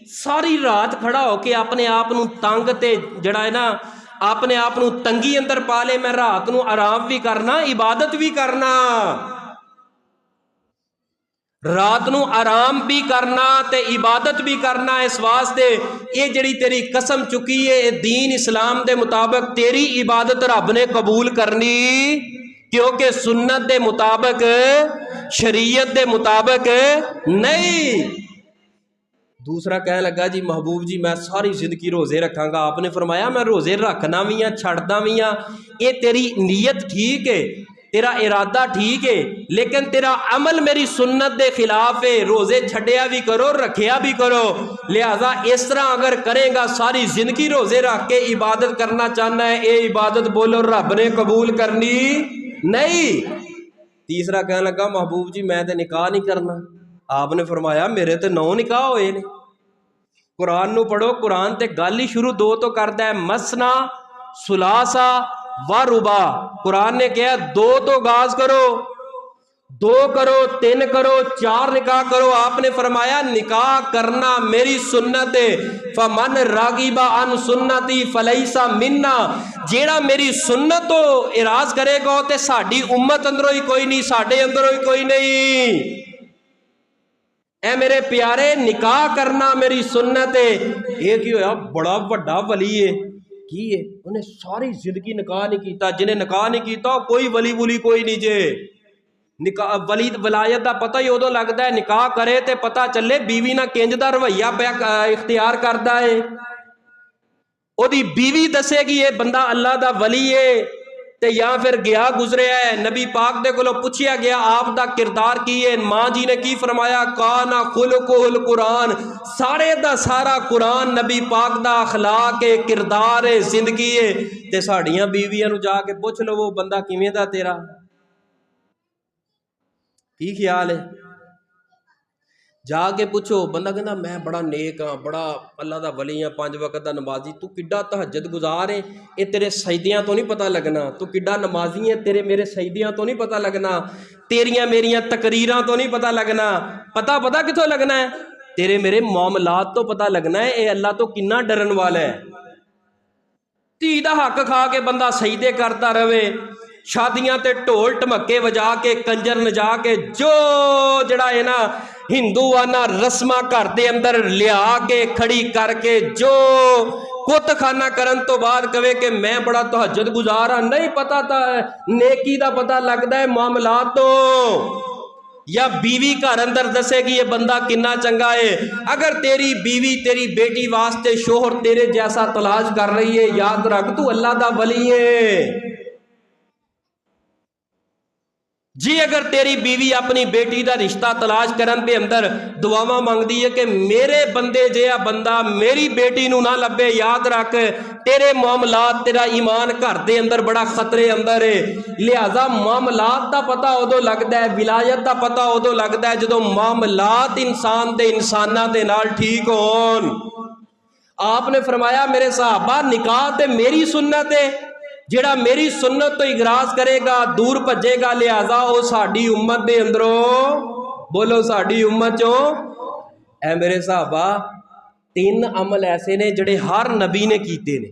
सारी रात खड़ा होके अपने आप नू तंग ते जड़ा है ना अपने आप नू तंगी अंदर पा ले, मैं रात नू आराम भी करना इबादत भी करना, रात नू आराम भी करना ते इबादत भी करना। इस वास्ते ये जड़ी तेरी कसम चुकी है दीन इस्लाम के मुताबिक तेरी इबादत रब ने कबूल करनी, क्योंकि सुन्नत के मुताबिक शरीयत के मुताबिक नहीं। दूसरा कह लगा जी महबूब जी मैं सारी जिंदगी रोज़े रखांगा। आपने फरमाया मैं रोज़े रखना भी हाँ छड़दा भी हाँ, ये तेरी नीयत ठीक है, तेरा इरादा ठीक है, लेकिन तेरा अमल मेरी सुन्नत के खिलाफ है। रोज़े छड़िया भी करो रखिया भी करो, लिहाजा इस तरह अगर करेगा सारी जिंदगी रोज़े रख के इबादत करना चाहना है, ये इबादत बोलो रब ने कबूल करनी नहीं। तीसरा कह लगा महबूब जी मैं तो निकाह नहीं करना। आपने फरमाया मेरे तो 9 निकाह होए ने। कुरान नू पढ़ो, कुरान ते गल ही शुरू 2 तो करता है, मसना सुलासा व रुबा। कुरान ने कहा 2 तो गाज करो, 2 करो, 3 करो, 4 निकाह करो। आपने फरमाया निकाह करना मेरी सुन्नत है, फमन रागिबा अन सुन्नती फलैसा मिन्ना। जेड़ा मेरी सुन्नत तो इराज करेगा ते साडी उम्मत अंदरों ही कोई नहीं, साडे अंदरों ही कोई नहीं। ए मेरे प्यारे निकाह करना मेरी सुन्नत है। ये की होया बड़ा वड्डा वली है की है, उन्हें सारी जिंदगी निकाह नहीं किया। जिन्हें निकाह नहीं किया कोई वली बुली कोई नहीं जे। निकाह वली वलायत का पता ही उदों लगता है निकाह करे तो पता चले बीवी ना किंज दा रवैया पिया इख्तियार करता है। ओदी बीवी दसेगी ये बंदा अल्लाह दा वली है ते या फिर गया गुजरिया है। नबी पाक दे कोलों पूछया गया आप दा किरदार की है, मां जी ने की फरमाया काना खुलकुल कुरान। सारे दा सारा कुरान नबी पाक दा अखलाक है, किरदार है, जिंदगी है। ते साड़ियां बीवियां नू जाके पूछ लो वो बंदा किवें दा तेरा। की ख्याल है? जाके पुछो, बंदा कहना मैं बड़ा नेक हाँ, बड़ा अल्लाह दा वली हाँ, 5 वक्त का नमाजी। तू किड्डा तहज्जुद गुजार है, ये तेरे सजदियां तो नहीं पता लगना। तू किड्डा नमाजी है, तेरे मेरे सजदियां तो नहीं पता लगना। तेरियां मेरियां तकरीरां तो नहीं पता लगना। पता किथों लगना है? तेरे मेरे मामलात तो पता लगना है, ये अल्लाह तो किन्ना डरन वाला है। धी दा हक खा के बंदा सजदे करता रहे, शादियां ते ढोल ढमके वजा के, कंजर नजा के, जो जड़ा है ना हिंदूआना रस्मां घर दे अंदर लिया के खड़ी करके, जो कुतखाना करन तो बाद कहे कि मैं बड़ा तहज्जुद गुजार हाँ। नहीं पता था नेकी दा पता लगता है मामलात तो। या बीवी घर अंदर दसेगी ये बंदा किन्ना चंगा है। अगर तेरी बीवी तेरी बेटी वास्ते शोहर तेरे जैसा तलाश कर रही है, याद रख तू अल्लाह दा वली है जी। अगर तेरी बीवी अपनी बेटी का रिश्ता तलाश करन दे अंदर दुआवां मंगदी है कि मेरे बंदे जिहा बंदा मेरी बेटी नूं ना लभे, याद रख तेरे मामलात, तेरा ईमान घर दे अंदर बड़ा खतरे अंदर है। लिहाजा मामलात का पता उदों लगता है, विलायत का पता उदों लगता है जदों मामलात इंसान दे इंसानां दे नाल ठीक होण। आपने फरमाया मेरे सहाबा निकाह ते मेरी सुन्नत है, जिहड़ा मेरी सुन्नत तो इगराज करेगा दूर भजेगा। लिहाजा वो साडी उम्मत दे अंदरों, बोलो साडी उम्मत चों। ऐ मेरे सहाबा 3 अमल ऐसे ने जिहड़े हर नबी ने कीते ने,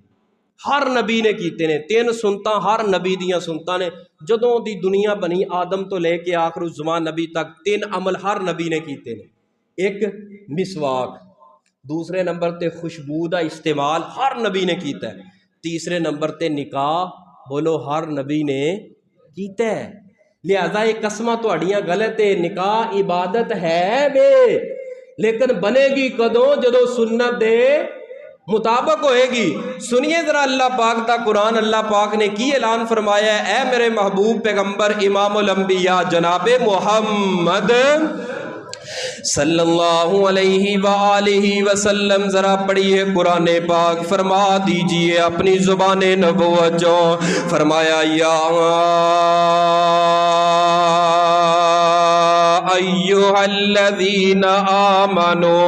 हर नबी ने कीते ने। 3 सुनतां हर नबी दियां सुनतां ने, जदों दी दुनिया बनी आदम तो लेके आखिर ज़मान नबी तक 3 अमल हर नबी ने कीते ने। एक मिसवाक, दूसरे नंबर ते खुशबू का इस्तेमाल हर नबी ने कीता है, तीसरे नंबर ते निकाह, बोलो हर नबी ने कीता है। लिहाजा ये कसमां तुहाड़ियां गलत है। निकाह इबादत है वे, लेकिन बनेगी कदों जदों सुन्नत दे मुताबिक होएगी। सुनिए जरा अल्लाह पाक का कुरान, अल्लाह पाक ने की ऐलान फरमाया है, ए मेरे महबूब पैगंबर इमामुल अंबिया जनाबे मोहम्मद सल्लल्लाहु अलैहि वालिहि वसल्लम। जरा पढ़िए कुरान पाक, फरमा दीजिए अपनी जुबाने नबुव्वत जो फरमाया, या अय्युहल्लज़ीना आमनू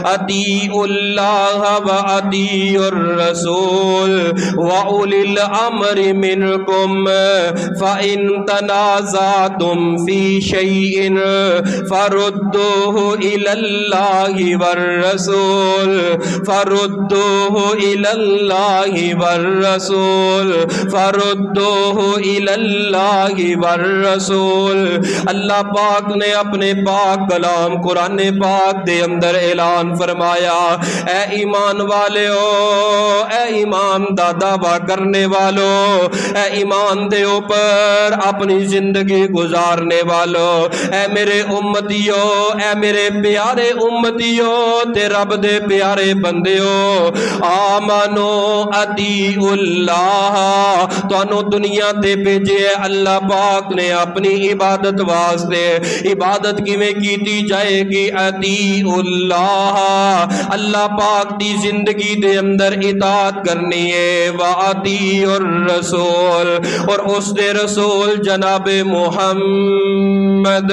अतीउल्लाह व अतीउर रसूल व उलिल अम्रि मिनकुम फ़इन तनाज़अतुम फ़ी शैइन फरुद्दूहु इलल्लाहि वर रसूल फरुद्दूहु इलल्लाहि वर रसूल फरुद्दूहु इलल्लाहि वर रसूल। अल्लाह पाक ने अपने पाक कलाम कुरान पाक दे अंदर ऐलान फरमाया, ए ईमान वाले हो, ए ईमान दा दावा करने वालों, ए ईमान दे ऊपर अपनी जिंदगी गुजारने वालों, ए मेरे उम्मतियों, ए मेरे प्यारे उम्मतियों ते रब दे प्यारे बंदियो, आमनो अतीउल्लाह, तुहानू दुनिया ते भेजे अल्लाह पाक ने अपनी इबादत वास्ते। इबादत किवें कीती जाएगी? अतीउल्लाह, अल्लाह पाक दी जिंदगी दे अंदर इताअत करनी है। व अतीउर रसूल, और उस दे रसूल जनाबे मोहम्मद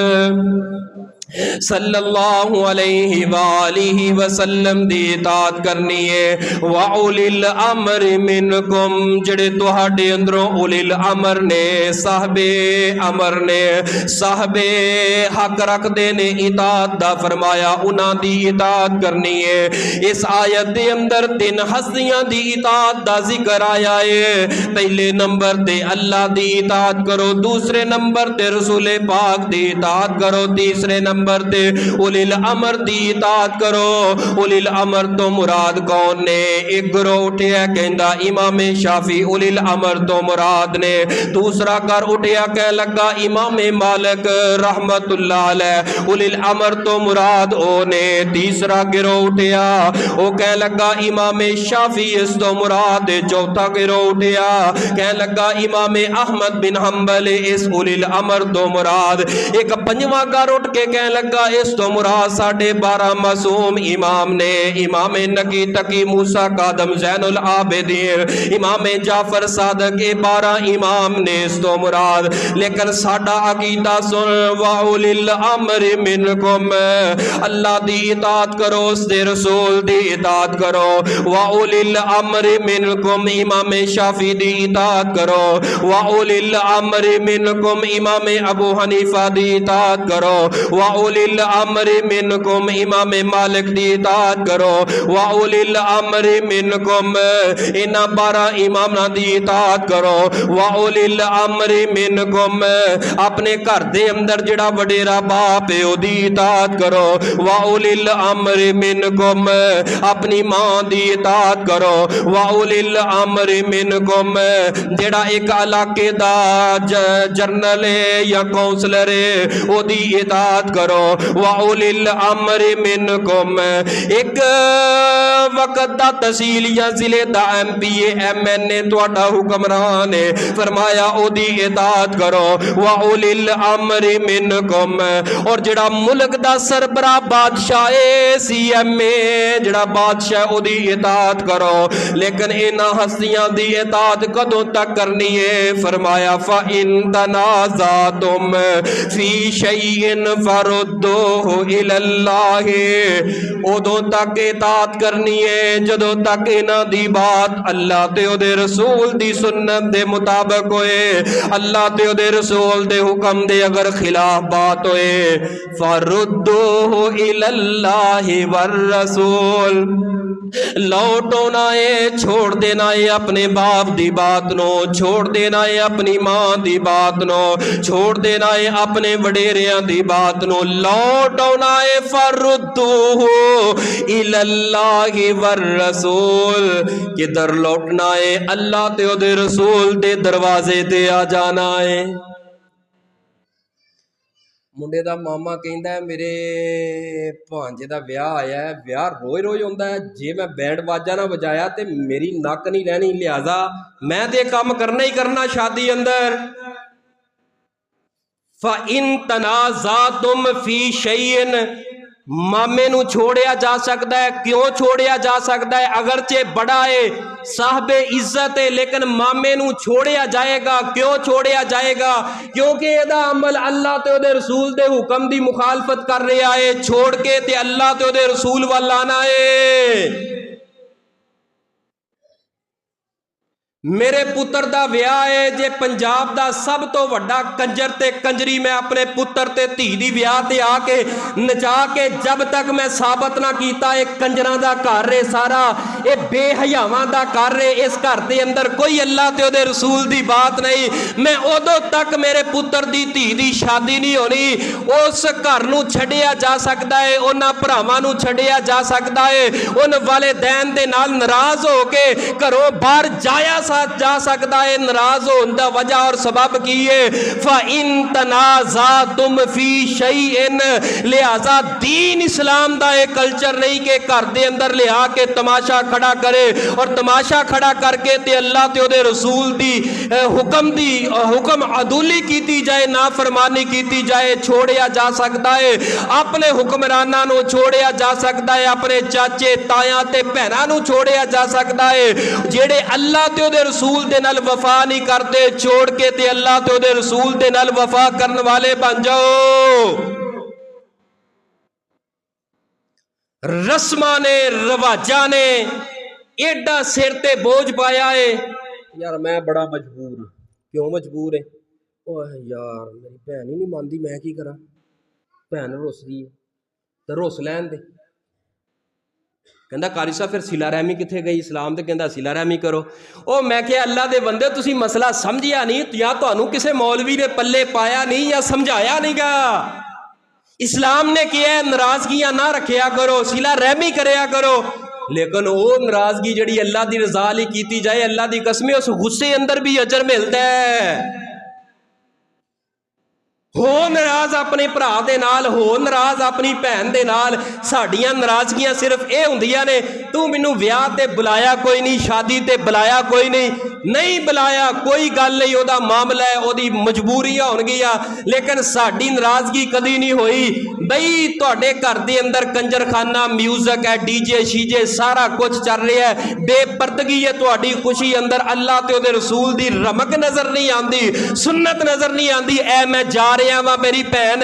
सल्लल्लाहु अलैहि वालिहि वसल्लम दी इताअत करनी है। व उलिल अम्र मिनकुम, जिहड़े तुहाडे अंदरों उलिल अम्र ने, साहबे अमर ने, साहबे हक रखदे ने, इताअत दा फरमाया उन्हां दी इताअत करनी है। इस आयत दे अंदर 3 हस्तियां दी इताअत दा जिक्र आया है। पहले नंबर ते अल्लाह दी इताअत करो, दूसरे नंबर ते रसूल पाक दी इताअत करो, तीसरे नंबर ते उलिल अमर दी इताअत करो। उलिल अमर तो मुराद कौन ने? एक ग्रोह उठिया कहंदा इमाम शाफी उलिल अमर तो मुराद ने, दूसरा कर उठिया कह लगा इमाम मालिक रहमतुल्लाह अलैह उलिल अमर तो मुराद ओ ने, तीसरा गिरोह उठिया वो कह लगा इमाम शाफी इस तो मुराद, चौथा गिरोह उठिया कह लगा इमाम अहमद बिन हंबल इस उलिल अमर तो मुराद। एक पंजवां घर उठ के कह लगा इस तो मुराद साढ़े 12 मासूम इमाम ने, इमाम नकी तकी मूसा कादम ज़ैनुल आबिदीन इमाम जाफर सादक के 12 इमाम ने इस तो मुराद। लेकिन साडा अकीदा सुन, वाउलिल अम्र मिनकुम, अल्लाह दी इताअत करो, उसदे रसूल दी इताअत करो। वाउलिल अम्र मिनकुम, इमाम शाफी दी इताअत करो। वाउलिल अम्र मिनकुम, इमाम अबू हनीफा दी इताअत करो। वाउलिल अम्र मिनकुम, इमाम मालिक दी इताअत करो। वाउलिल अम्र मिनकुम, इन्हां 12 इमामां दी इताअत करो। वाउलिल अम्र मिनकुम, अपने घर दे अंदर जिहड़ा वडेरा बाप है ओदी इताअत करो। वाउलिल अम्र मिनकुम, अपनी मां दी इताअत करो। वाउलिल अम्र मिनकुम, जिहड़ा एक इलाके दा जरनल है या काउंसलर है ओदी इताअत करो। वाउलिल अम्र मिनकुम, एक वक्त दा तहसील या जिले दा MPA MNA तुहाडा हुक्मरान है, फरमाया ओदी इताअत करो। वाउलिल अम्र मिनकुम, और जिहड़ा मुल्क दा सरबराह बादशाह है CM जिहड़ा बादशाह ओदी इताअत करो। लेकिन इन्हां हस्तियां दी इताअत कदों तक करनी है? फरमाया फ़ा इन तनाज़अतुम फी शैइन फरुद्दूहु इलल्लाह, उदों तक इताअत करनी है जदों तक इन्हां दी बात अल्लाह ते ओदे रसूल दी सुन्नत दे मुताबिक होए। अल्लाह ते ओदे रसूल दे हुक्म दे अगर खिलाफ बात होए, फरुद्दूहु इलल्लाहि वर रसूल, लौटना है, छोड़ देना है अपने बाप दी बात नो, छोड़ देना है अपनी मां दी बात नो, छोड़ देना है अपने वडेरियां दी बात नो, लौटना है फरुद्दूहु इलल्लाहि वर रसूल, किधर लौटना है? अल्लाह ते ओदे रसूल दे दरवाजे ते आ जाना है। मुंडे दा मामा कहंदा है मेरे भांजे दा विआह आया है, विआह रोज रोज होंदा है, जे मैं बैंड बाजा ना बजाया तो मेरी नक नहीं रहनी, लिहाजा मैं तो काम करना ही करना शादी अंदर। फ़ा इन तनाज़अतुम फी शैइन, मामे नू छोड़िया जा सकता है। क्यों छोड़िया जा सकता है? अगरचे बड़ा है, साहबे इज्जत है, लेकिन मामे नू छोड़िया जाएगा। क्यों छोड़िया जाएगा? क्योंकि एदा अमल अल्लाह ते ओदे रसूल दे हुक्म दी मुखालफत कर रहा है। छोड़ के ते अल्लाह ते ओदे रसूल वाल आना है। मेरे पुत्र दा विआह है, जे पंजाब दा सब तो वड्डा कंजर ते कंजरी मैं अपने पुत्र ते धी दी विआह ते आके नचा के जब तक मैं साबित ना कीता एक कंजरां दा घर है सारा, ये बेहयावां दा घर है, इस घर दे अंदर कोई अल्लाह ते ओदे रसूल दी बात नहीं, मैं उदों तक मेरे पुत्र दी धी दी शादी नहीं होनी। उस घर नू छड्डिया जा सकदा है, उन्हां भरावां नू छड्डिया जा सकदा है, उन वालिदैन दे नाल नाराज हो के घरों बाहर जाया जा सकता है। नाराज होने दा वजह और सबब की है? फ़ा इन तनाज़अतुम फी शैइन, लिहाजा दीन इस्लाम दा एक कल्चर नहीं कि घर दे अंदर लिया के तमाशा खड़ा करे और तमाशा खड़ा करके ते अल्लाह ते ओदे रसूल दी हुक्म अदूली कीती जाए, नाफरमानी कीती जाए। छोड़िया जा सकता है, अपने हुक्मरानां नू छोड़िया जा सकता है, अपने चाचे ताया ते भैनां नू छोड़िया जा सकता है। जेड़े अल्लाह ते ओदे रसूल दे नाल वफा नहीं करते, छोड़ के ते अल्लाह ते ओदे रसूल दे नाल वफा करने वाले बन जाओ। रस्मां ने रवाजा ने एडा सिर ते बोझ पाया है। यार मैं बड़ा मजबूर, क्यों मजबूर है? ओह यार मेरी भैन ही नहीं मानती, मैं की करा? भैन रुसदी है तो रुस लैन दे। कहंदा कारी साहब फिर सिला रहमी कित्थे गई? इस्लाम तो कहंदा सिला रहमी करो। ओ मैं क्या अल्लाह दे बंदे तुसी मसला समझिया नहीं, या तुहानू किसी मौलवी ने पल्ले पाया नहीं या समझाया नहीं गा। इस्लाम ने किया है नाराजगियां ना रखिया करो, सिला रहमी करया करो, लेकिन वो नाराजगी जड़ी अल्लाह की रजा लई कीती जाए, अल्लाह की कसम उस गुस्से अंदर भी अजर मिलता है। हो नाराज अपने भरा दे नाल, हो नाराज अपनी भैन दे नाल। साडियां नाराजगियां सिर्फ ये हुंदियां ने, तू मैनू विआह ते बुलाया कोई नहीं, शादी ते बुलाया कोई नहीं, नहीं बुलाया कोई गल नहीं, ओदा मामला है, ओदी मजबूरियां होणगियां, लेकिन साडी नाराजगी कदी नहीं होई। बई तुहाडे घर दे अंदर कंजरखाना म्यूजिक है, डीजे शीजे सारा कुछ चल रहा है, बेपर्दगी है तुहाडी खुशी अंदर, अल्लाह ते उहदे रसूल दी रमक नजर नहीं आती, सुन्नत नजर नहीं आती। ऐ मैं जा रहा वा मेरी भैन,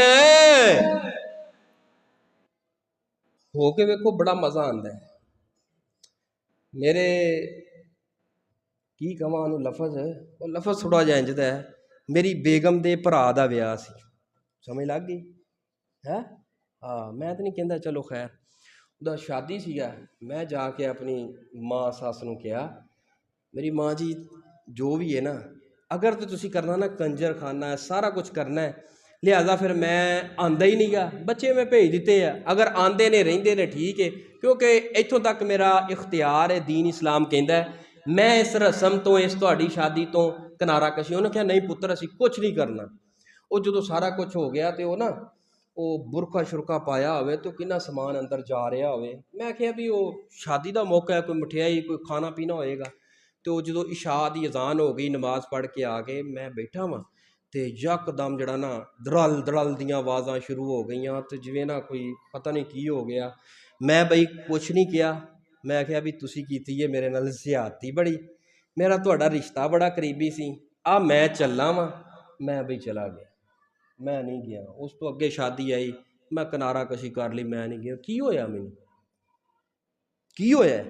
हो के वेखो बड़ा मजा आता है। मेरे की कहां उहनूं लफज, वो लफज थोड़ा जिहा इंज दा है, मेरी बेगम दे भरा दा विआह सी, समझ लग गई है। हाँ मैं तो नहीं कहता, चलो खैर उहदा शादी सीगा, मैं जाके अपनी माँ सस नूं कहा, मेरी माँ जी जो भी है ना, अगर तो तुसी करना ना कंजर खाना है सारा कुछ करना है, लिहाजा फिर मैं आंदा ही नहीं गा, बच्चे मैं भेज दिते हैं, अगर आंदे ने रहिंदे ने ठीक है, क्योंकि इत्थों तक मेरा इख्तियार है, दीन इस्लाम कहता है मैं इस रस्म तो इस तुहाडी शादी तो किनारा कशी। उन्होंने कहा नहीं पुत्र असी कुछ नहीं करना। वो जो सारा कुछ हो गया तो ना वो बुरखा शुरखा पाया होवे तो कितना समान अंदर जा रहा होवे, मैं क्या भी वो शादी का मौका है, कोई मठियाई कोई खाना पीना होएगा। तो जो इशा की अजान हो गई, नमाज पढ़ के आ गए, मैं बैठा वहाँ तो यकदम जड़ा ना दरल दरल दियाँ आवाज़ां शुरू हो गई, तो जिवें ना कोई पता नहीं की हो गया। मैं बई कुछ नहीं किया, मैं क्या भी तुसी कीती है मेरे नाल ज़्यादती बड़ी, मेरा तुहाडा रिश्ता बड़ा करीबी सी, आ मैं चलना वा। मैं बई चला गया, मैं नहीं गया। उस तो अगे शादी आई, मैं किनारा कशी कर ली, मैं नहीं गया। की होया मैनू, की होया?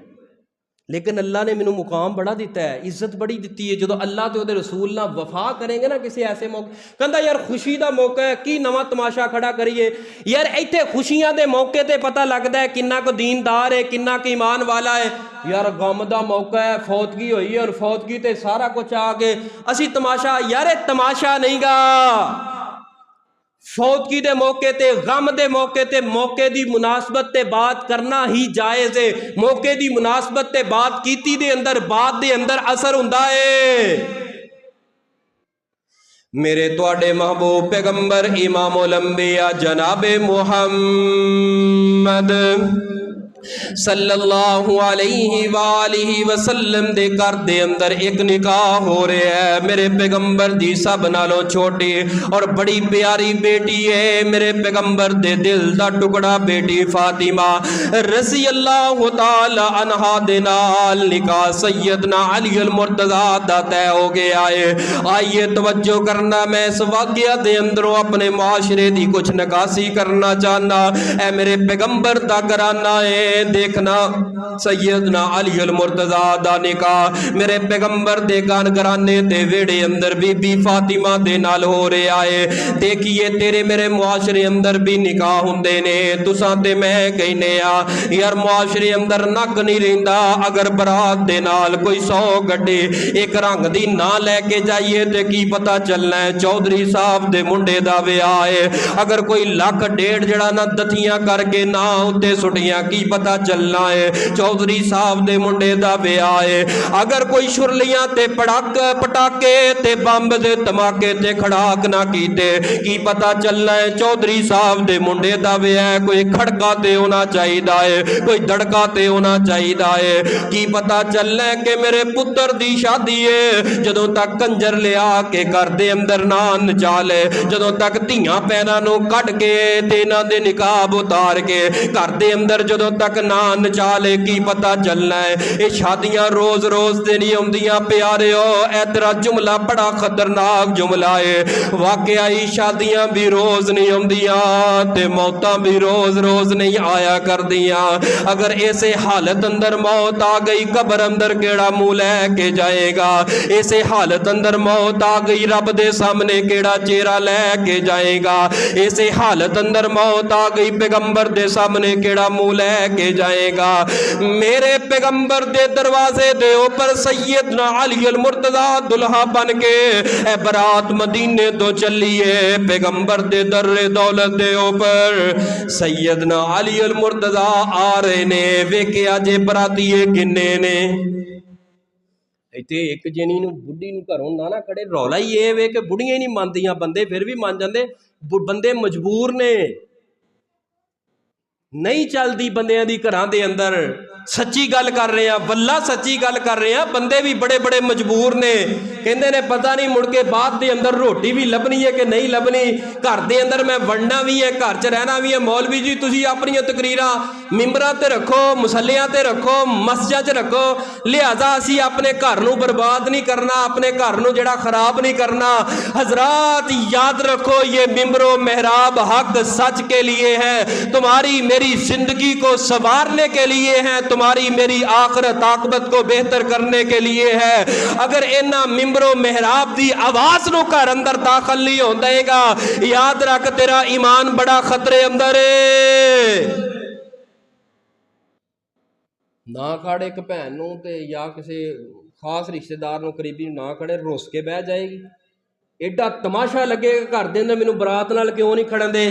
लेकिन अल्लाह ने मैनू मुकाम बड़ा दिता है, इज्जत बड़ी दी है। जो अल्लाह तो रसूल ना वफा करेंगे ना किसी ऐसे मौके, कहता यार खुशी का मौका है, की नवा तमाशा खड़ा करिए यार। इत्थे खुशियां के मौके ते पता लगता है किन्ना को दीनदार है, किन्ना को ईमान वाला है। यार गम का मौका है, फौतगी हुई है, और फौतगी ते सारा कुछ आ गए, असी तमाशा, यार तमाशा नहीं गा। फौतगी दे मौके ते, गम दे मौके ते, मौके दी मुनासबत ते बात करना ही जायज़ है। मौके दी मुनासबत ते बात कीती दे अंदर, बात दे अंदर असर हुंदा है। मेरे तुहाडे महबूब पैगंबर इमामुल अंबिया जनाबे मुहम्मद सल्लल्लाहु अलैहि वसल्लम दे घर दे अंदर एक निकाह हो रहा है। मेरे पैगंबर दी सब नालों छोटी और बड़ी प्यारी बेटी है, मेरे पैगंबर दे दिल दा टुकड़ा बेटी फातिमा रज़ी अल्लाह तआला अन्हा दे नाल निकाह सैयदना अली अल मुर्तज़ा दा तय हो गया है। आइए तवज्जो करना, मैं इस वाक़या दे अंदरों अपने माशरे दी कुछ नकासी करना चाहना। ऐ मेरे पैगंबर दा घराना है, देखना सैयदना अली अल मुर्तज़ा दा निकाह मेरे पैगंबर दे घराने दे वेड़े अंदर बीबी फातिमा दे नाल हो रहा है। देखिए तेरे मेरे मुआशरे अंदर भी निकाह हुंदे ने, तुसां ते मैं कहने आ यार मुआशरे अंदर नक नहीं रहिंदा। अगर बरात दे नाल कोई 100 गड्डी एक रंग दी ना लैके जाइए ते की पता चलना है चौधरी साहब दे मुंडे दा विआह है। अगर कोई लाख डेढ़ जड़ा ना दथियां करके ना उत्ते सुटियां, की पता चलना है चौधरी साहब दे मुंडे दा विआह है। अगर कोई शुरलियां ते पटाके ते बंब दे धमाके ते खड़ाक ना कीते, की पता चलना है चौधरी साहब दे मुंडे दा विआह है। कोई खड़का ते होना चाहिए है, कोई धड़का ते होना चाहिए है। की पता चलना है कि मेरे पुत्र दी शादी है। जदों तक कंजर लिया के घर दे अंदर ना नचा ले, जदों तक धियां पैना नूं कट के ते इन्हां दे निकाब उतार के घर दे अंदर जदों तक ना नचा ले, की पता चलना है ये शादियां रोज रोज ते नहीं आउंदियां प्यारिओ। ऐ तेरा जुमला बड़ा खतरनाक जुमला है। वाकया ही शादियां भी रोज नहीं आउंदियां ते मौतां भी रोज रोज नहीं आया करदियां। अगर ऐसे हालत अंदर मौत आ गई, कब्र अंदर केड़ा मुंह लैके जाएगा? ऐसे हालत अंदर मौत आ गई, रब दे सामने केड़ा चेहरा लैके जाएगा? ऐसे हालत अंदर मौत आ गई, पैगंबर दे सामने केड़ा मुंह लैके जाएगा? मेरे पैगंबर दे दरवाजे दे ऊपर सैयदना अली अल मुर्तज़ा दुल्हा बन के ए बरात मदीने तो चली है। पैगंबर दे दर्रे दौलत दे ऊपर सैयदना अली अल मुर्तज़ा आ रहे ने। वेख्या जे बराती किन्ने ने? इत्थे एक जनी नूं बुढ़ी नूं घरों ना खड़े, रौला ही ये वे कि बुढ़ियां ही नहीं मनदियां, बंदे फिर भी मन जाते, बंदे मजबूर ने। नहीं चलती बंदियां दी घरां दे अंदर। सच्ची गल कर रहे हैं, वल्ला सच्ची गल कर रहे हैं। बंदे भी बड़े बड़े मजबूर ने, कहते ने पता नहीं मुड़ के बाद दे अंदर रोटी भी लभनी है कि नहीं लभनी, घर दे अंदर मैं वड़ना भी है, घर च रहना भी है। मौलवी जी तुसी अपनी तकरीरां मिंबरां ते रखो, मुसल्लियां ते रखो, मस्जिदां च रखो, लिहाजा असी अपने घर नूं बर्बाद नहीं करना, अपने घर नूं जिहड़ा खराब नहीं करना। हजरात याद रखो, ये मिंबरो मेहराब हक सच के लिए है, तुम्हारी मेरी जिंदगी को संवारने के लिए है, तुम्हारी मेरी आखिरत आकबत को बेहतर करने के लिए है। अगर इन्हां मिंबरो मेहराब दी आवाज नूं घर अंदर दाखिल नहीं होण देगा, याद रख तेरा ईमान बड़ा खतरे अंदर है। ना खड़ एक भैन नूं ते या किसी खास रिश्तेदार नूं करीबी ना खड़े, रुस के बह जाएगी। एडा तमाशा लगेगा घर दे अंदर, मैनूं बरात नाल क्यों नहीं खड़न दे।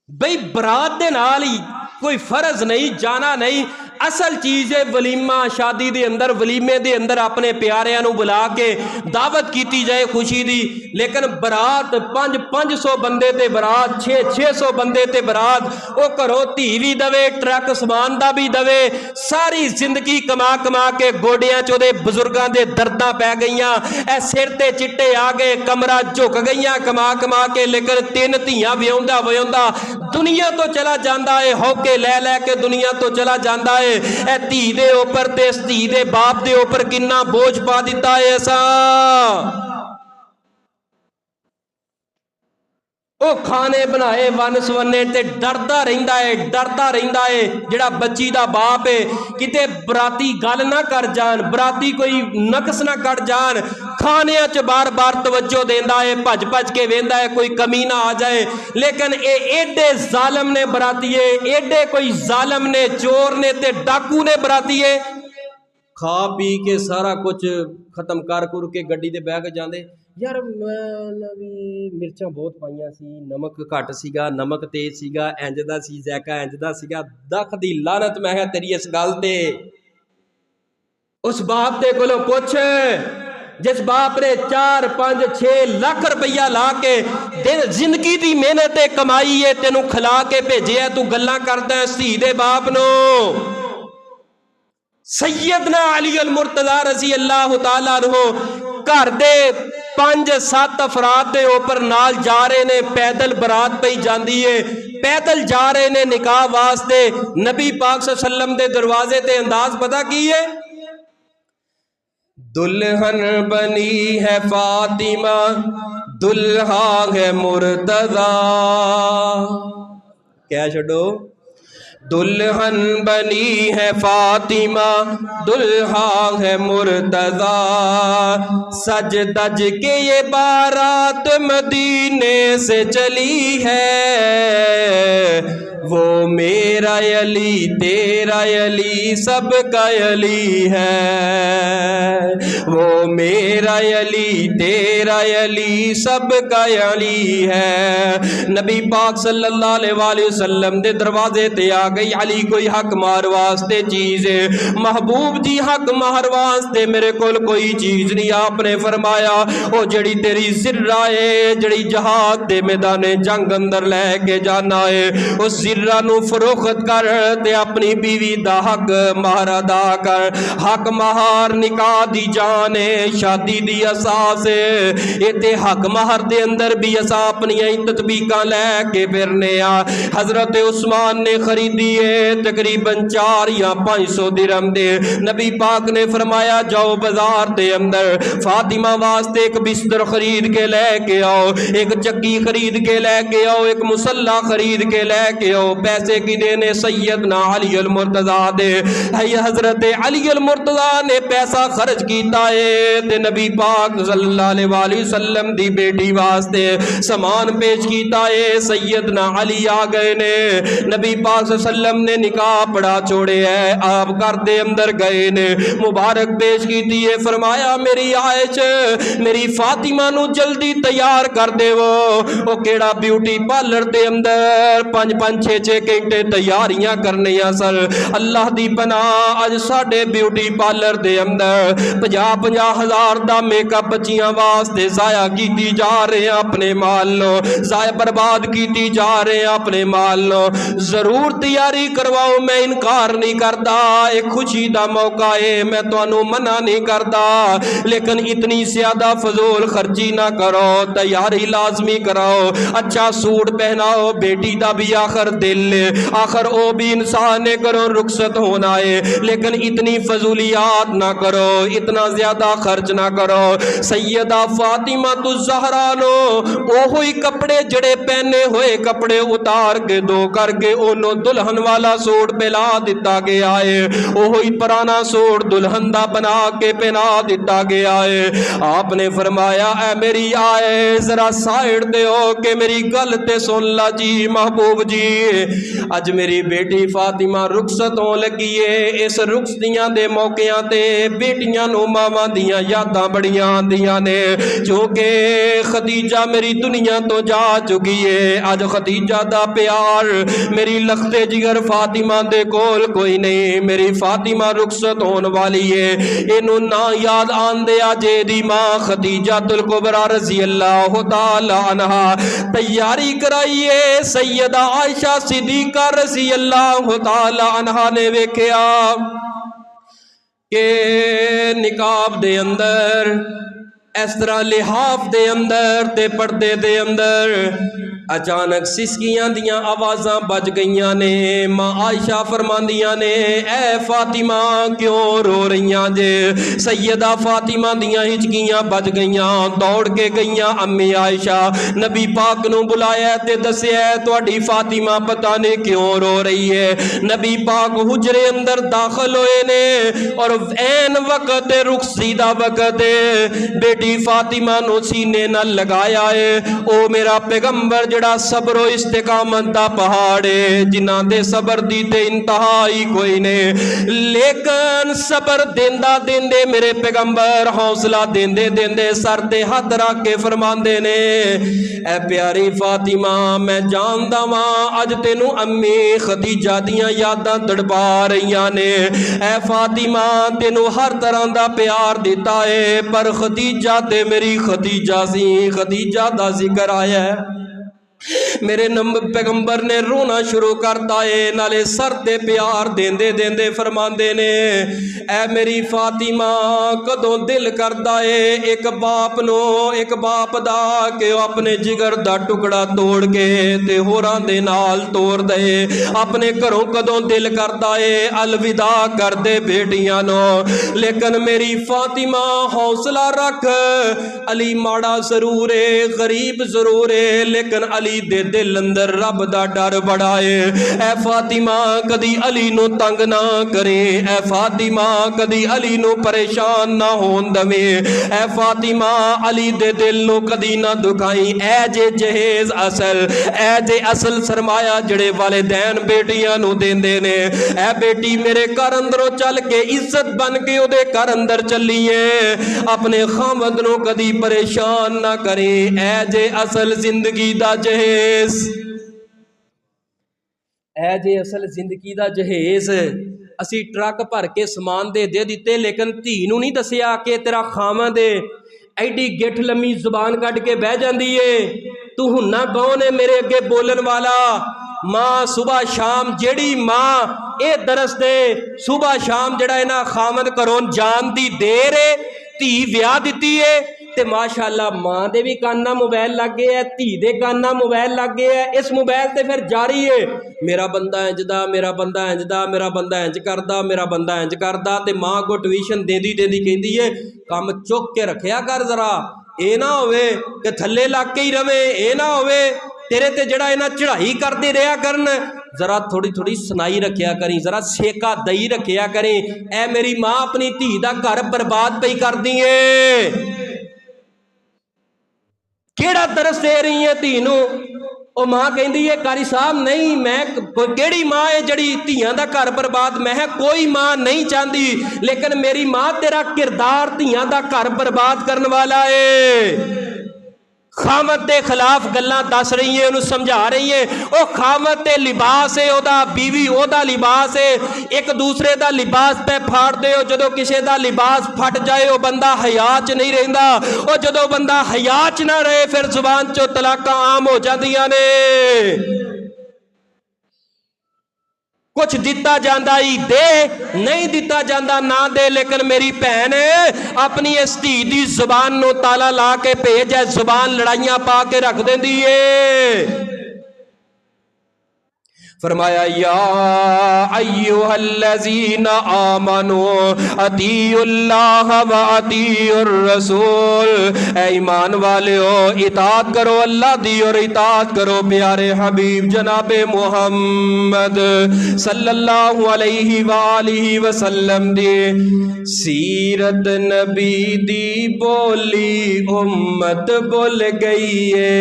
बई बरात दे नाल ही कोई फर्ज नहीं, जाना नहीं। असल चीज़ है वलीमा, शादी दे अंदर वलीमे दे अंदर अपने प्यारिਆਂ ਨੂੰ बुला के दावत की जाए खुशी दी। लेकिन बरात 500 बंदे ते बरात, 600 बंदे ते बरात, वो घरों धी भी दवे, ट्रक समान दा भी दवे, सारी जिंदगी कमा कमा के गोडियां च ओहदे बुजुर्गां दे दर्दां पै गईयां, ए सिर ते चिट्टे आ गए, कमरा झुक गईयां कमा कमा के। लेकिन 3 धीआं विआउंदा विआउंदा दुनिया तो चला जाता है, हौके लै लै के दुनिया तो चला जाता है। धी दे उपर ते इस धी दे बाप दे उपर किन्ना बोझ पा दिता है ऐसा। वो खाने बनाए वन सवने ते डरदा रहिंदा है, डरदा रहिंदा है जिहड़ा बच्ची दा बाप है, किते बराती गल ना कर जान, बराती कोई नकस ना कर जान। खाने च बार बार तवज्जो देंदा है, भज भज के वेंदा है कोई कमी ना आ जाए। लेकिन ये एडे जालम ने बरातीए, एडे कोई जालम ने, चोर ने ते डाकू ने बरातीए, खा पी के सारा कुछ खत्म कर कुर के गड्डी ते बह के जांदे। यार मैं भी मिर्चां बहुत पाइयां सी, नमक घट सीगा, नमक तेज सीगा, इंज दा सी ज़ायका, इंज दा सीगा। दख दी लानत मैं है तेरी इस गल ते। उस बाप दे कोलों पुछ जिस बाप ने 4, 5, 6 लाख रुपया ला के दिन जिंदगी की मेहनत कमाई है, तेनू खिला के भेजे, तू गल्लां करदा धी दे बाप नूं। सैयदना अली अल मुर्तज़ा रज़ी अल्लाह तआला अन्हु घर दे 5-7 अफराद के उपर नाल जा रहे ने, पैदल बरात पई जाती है, पैदल जा रहे ने निकाह वास्ते। नबी पाक सल्लल्लाहु अलैहि वसल्लम दे दरवाजे ते अंदाज पता की है, दुल्हन बनी है फातिमा, दुल्हा है मुर्तज़ा। क्या छो, दुल्हन बनी है फातिमा, दुल्हा है मुर्तज़ा। सज दज के ये बारात मदीने से चली है, वो मेरा अली तेरा अली सबका अली है, वो मेरा अली तेरा अली सबका अली है। नबी पाक सल्लल्लाहु अलैहि वसल्लम दे दरवाजे ते आ गई, अली कोई हक मार वास्ते चीज़ है, महबूब जी हक मार वास्ते मेरे कोल कोई चीज़ नहीं। आपने फरमाया ओ जड़ी तेरी जिर्रा है, जड़ी जहाद दे मैदाने जंग अंदर लैके जाना है, उस जिर्रा नू फरोख्त कर ते अपनी बीवी दा हक महर अदा कर। हक महर निकाह दी जान है, शादी दी असास है, ये ते हक महर दे अंदर भी असा अपनी तदबीकां लैके फिरने आ। हजरत उस्मान ने खरीदी है तकरीबन 4 या 500 दिरहम दे। नबी पाक ने फरमाया जाओ बाजार दे अंदर फातिमा वास्ते एक बिस्तर खरीद के लेके आओ, एक चक्की खरीद के लेके आओ, एक मुसल्ला खरीद के लेके आओ। पैसे की देने सैयदना अली अल मुर्तज़ा दे। हजरत अली अल मुर्तज़ा ने पैसा खर्च किया है ते नबी पाक सल्लल्लाहु अलैहि वसल्लम दी बेटी वास्ते सामान पेश किया है। सैयदना अली आ गए ने, नबी पाक सल्लल्लाहु अलैहि वसल्लम ने निकाह पड़ा छोड़े है, आप घर दे अंदर गए ने, मुबारक पेश की है। फरमाया मेरी आयश मेरी फातिमा नू जल्दी तैयार कर देवो, ओ केड़ा ब्यूटी पार्लर दे अंदर 5-5, घंटे 6 घंटे तैयारियां करने सन। अल्लाह दी पनाह अज साडे ब्यूटी पार्लर दे अंदर 50-50 हज़ार दा मेकअप बच्चियां वास्ते जाया कीती जा रहे हैं, अपने माल लो जाया बर्बाद कीती जा रहे हैं अपने माल लो। जरूर तैयारी करवाओ, मैं इनकार नहीं करता, एक खुशी दा मौका है, मैं तुहानू मना नहीं करता, लेकिन इतनी ज्यादा फजूल खर्ची ना करो, तैयारी लाजमी कराओ, अच्छा सूट पहनाओ। बेटी दा भी आखिर दिल आखिर वो भी इंसान है, करो रुखसत होना है, लेकिन इतनी फजूलियात ना करो, इतना ज्यादा खर्च ना करो। सैयदा फातिमा तु ज़हरा नो ओहो ही कपड़े जड़े पहने हुए कपड़े उतार के दो करके ओनो दुल्हन वाला सूट पहला दिता गया है, ओहो ही पुराना सूट दुल्हन दा बना के पहना दिता गया है। आपने फरमाया ऐ मेरी आए जरा साइड दे हो के मेरी गल ते सुन ला जी महबूब जी, अज मेरी बेटी फातिमा रुखसत होने लगी है। इस रुखसतियां दे मौकियां ते बेटियां नू मावां दियां यादां बड़ियां आंदियां ने, जो कि खदीजा मेरी दुनिया तो जा चुकी है। अज खदीजा दा प्यार मेरी लखते जिगर फातिमा दे कोल कोई नहीं, मेरी फातिमा रुखसत होने वाली है, इनू ना याद आंदे अजे दी मां खदीजा तुल कुबरा रजी अल्लाह तआला अन्हा तैयारी कराइए। सैयदा आयशा सिद्दीका रजी अल्लाह तआला अन्हा ने वेख्या के निकाब दे अंदर इस तरह लिहाफ दे अंदर ते पर्दे दे अंदर अचानक सिसकियां दियां आवाज़ां बज गईयां ने। मां आयशा फरमांदियां ने ऐ फातिमा क्यों रो रही जे? सैयदा फातिमा दियां हिचकियां बज गईयां, दौड़ के गईयां अम्मी आयशा, नबी पाक नू बुलाया ते दस्या तुहाडी फातिमा पता नहीं क्यों रो रही है। नबी पाक हुजरे अंदर दाखिल होए ने और ऐन वक्त रुखसी दा वक्त बेटी फातिमा नू सीने नाल लगाया है। ओ मेरा पैगंबर जड़ा सबरो इस्तिकामत दा पहाड़ है, जिन्हां दे सबर दी ते इंतहा ही कोई नहीं, लेकिन सबर देंदा देंदे मेरे पैगंबर हौसला देंदे देंदे सर ते हाथ रख के फरमांदे ने ऐ प्यारी फातिमा मैं जानदा वां अज तेनू अम्मी खदीजा दियां यादां तड़पा रहीआं ने। ऐ फातिमा तेनू हर तरह दा प्यार दिता है, पर खदीजा ते मेरी खदीजा सी, खदीजा दा जिक्र आया है। मेरे पैगंबर ने रोना शुरू करता है, नाले सर ते प्यार देंदे देंदे फरमांदे ने ऐ मेरी फातिमा कदों दिल करदा है एक बाप नो, एक बाप दा कि अपने जिगर दा टुकड़ा तोड़ के ते होरां दे नाल तोड़ दे। अपने घरों कदों दिल करदा है अलविदा कर दे बेटियां नो, लेकिन मेरी फातिमा हौसला रख, अली माड़ा जरूर है, गरीब जरूर है, लेकिन अली दे दिल अंदर रब दा डर बड़ा है। ऐ फातिमा कदी अली नू तंग ना करे, ऐ फातिमा कदी अली नू परेशान ना होन दवे, ऐ फातिमा अली दे दिल नू कदी ना दुखाई। ऐ जे जहेज असल, ऐ जे असल सरमाया जड़े वालिदैन बेटियां नू देंदे ने। ऐ बेटी मेरे घर अंदरों चल के इज्जत बन के ओदे घर अंदर चलिए, अपने खामद नू कदी परेशान ना करे। ऐ जे असल जिंदगी दा जहेज, ऐ जे असल जिंदगी दा जहेज असी ट्रक भर के समान दे दिते, लेकिन धी नू नहीं दसिया कि तेरा खामद एडी गिठ लम्मी जुबान कट के बह जाती है, तू हुन्ना कौन है मेरे अगे बोलन वाला? मां सुबह शाम जेड़ी मां ये दरस दे सुबह शाम जड़ा इन्हां खामद घरों जान दी देर है, धी विआह दिती है ते माशाअल्लाह मां दे भी काना मोबाइल लग गए है, धी दे काना मोबाइल लग गए है। इस मोबाइल ते फिर जारी है मेरा बंदा इंजदा, मेरा बंदा इंजदा, मेरा बंदा इंज करदा, मेरा बंदा इंज करदा, ते मां को ट्यूशन देंदी देंदी कहंदी है काम चुक के रखिया कर जरा, ये ना होवे कि थल्ले लग के ही रवे, ये ना होवे तेरे ते जड़ा इन्हां चढ़ाई करते रहा करन, जरा थोड़ी थोड़ी सुनाई रखिया करी, जरा सेका दई रखिया करी। ऐ मेरी मां अपनी धी दा घर बर्बाद पई करदी है, केड़ा तरस दे रही है धी नू? ओ मां कहती है कारी साहब नहीं, मैं केड़ी मां है जड़ी धियां दा घर बर्बाद? मैं कोई मां नहीं चाहती, लेकिन मेरी मां तेरा किरदार धियां दा घर बर्बाद करने वाला है। खामत के खिलाफ गल्लां दस रही है, उन्हें समझा रही है। वह खामत ते लिबास है, ओदा बीवी ओदा लिबास है। एक दूसरे का लिबास पे फाड़ते हो, जो किसी का लिबास फट जाए वह बंदा हया च नहीं रहिंदा। और जो बंदा हया च ना रहे फिर जुबान चो तलाकां आम हो जांदियां ने। कुछ दिता जाता ही दे, नहीं दिता जाता ना दे, लेकिन मेरी भैन अपनी इस धी दी जुबान नो ताला ला के भेज है, जुबान लड़ाइयां पा के रख देंदी है। फरमाया या अय्युहल्लज़ीना आमनू अतीउल्लाह व अतीउर रसूल, ऐ ईमान वालेओ इताअत करो अल्लाह दी और इताअत करो प्यारे हबीब जनाबे मुहम्मद सल्लल्लाहु अलैहि वालिहि वसल्लम दी। सीरत नबी दी बोली उम्मत बोल गई है,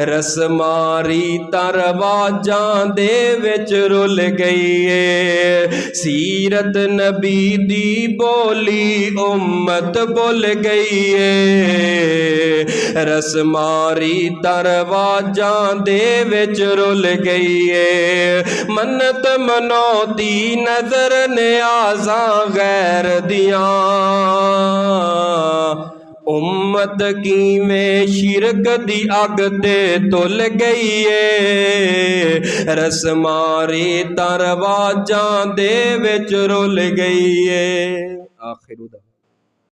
रस्मारी तरवाजां दे विच रुल गई है। सीरत नबी दी बोली उम्मत बोल गई है, रस्मारी तरवाजां दे विच रुल गई है। मन्नत मनौती नजर न्याज़ां गैर दियां, उम्मत किवें शिरक दी अग ते तुल गई है, रस्मारी तरवाजां दे विच रुल गई है। आखिर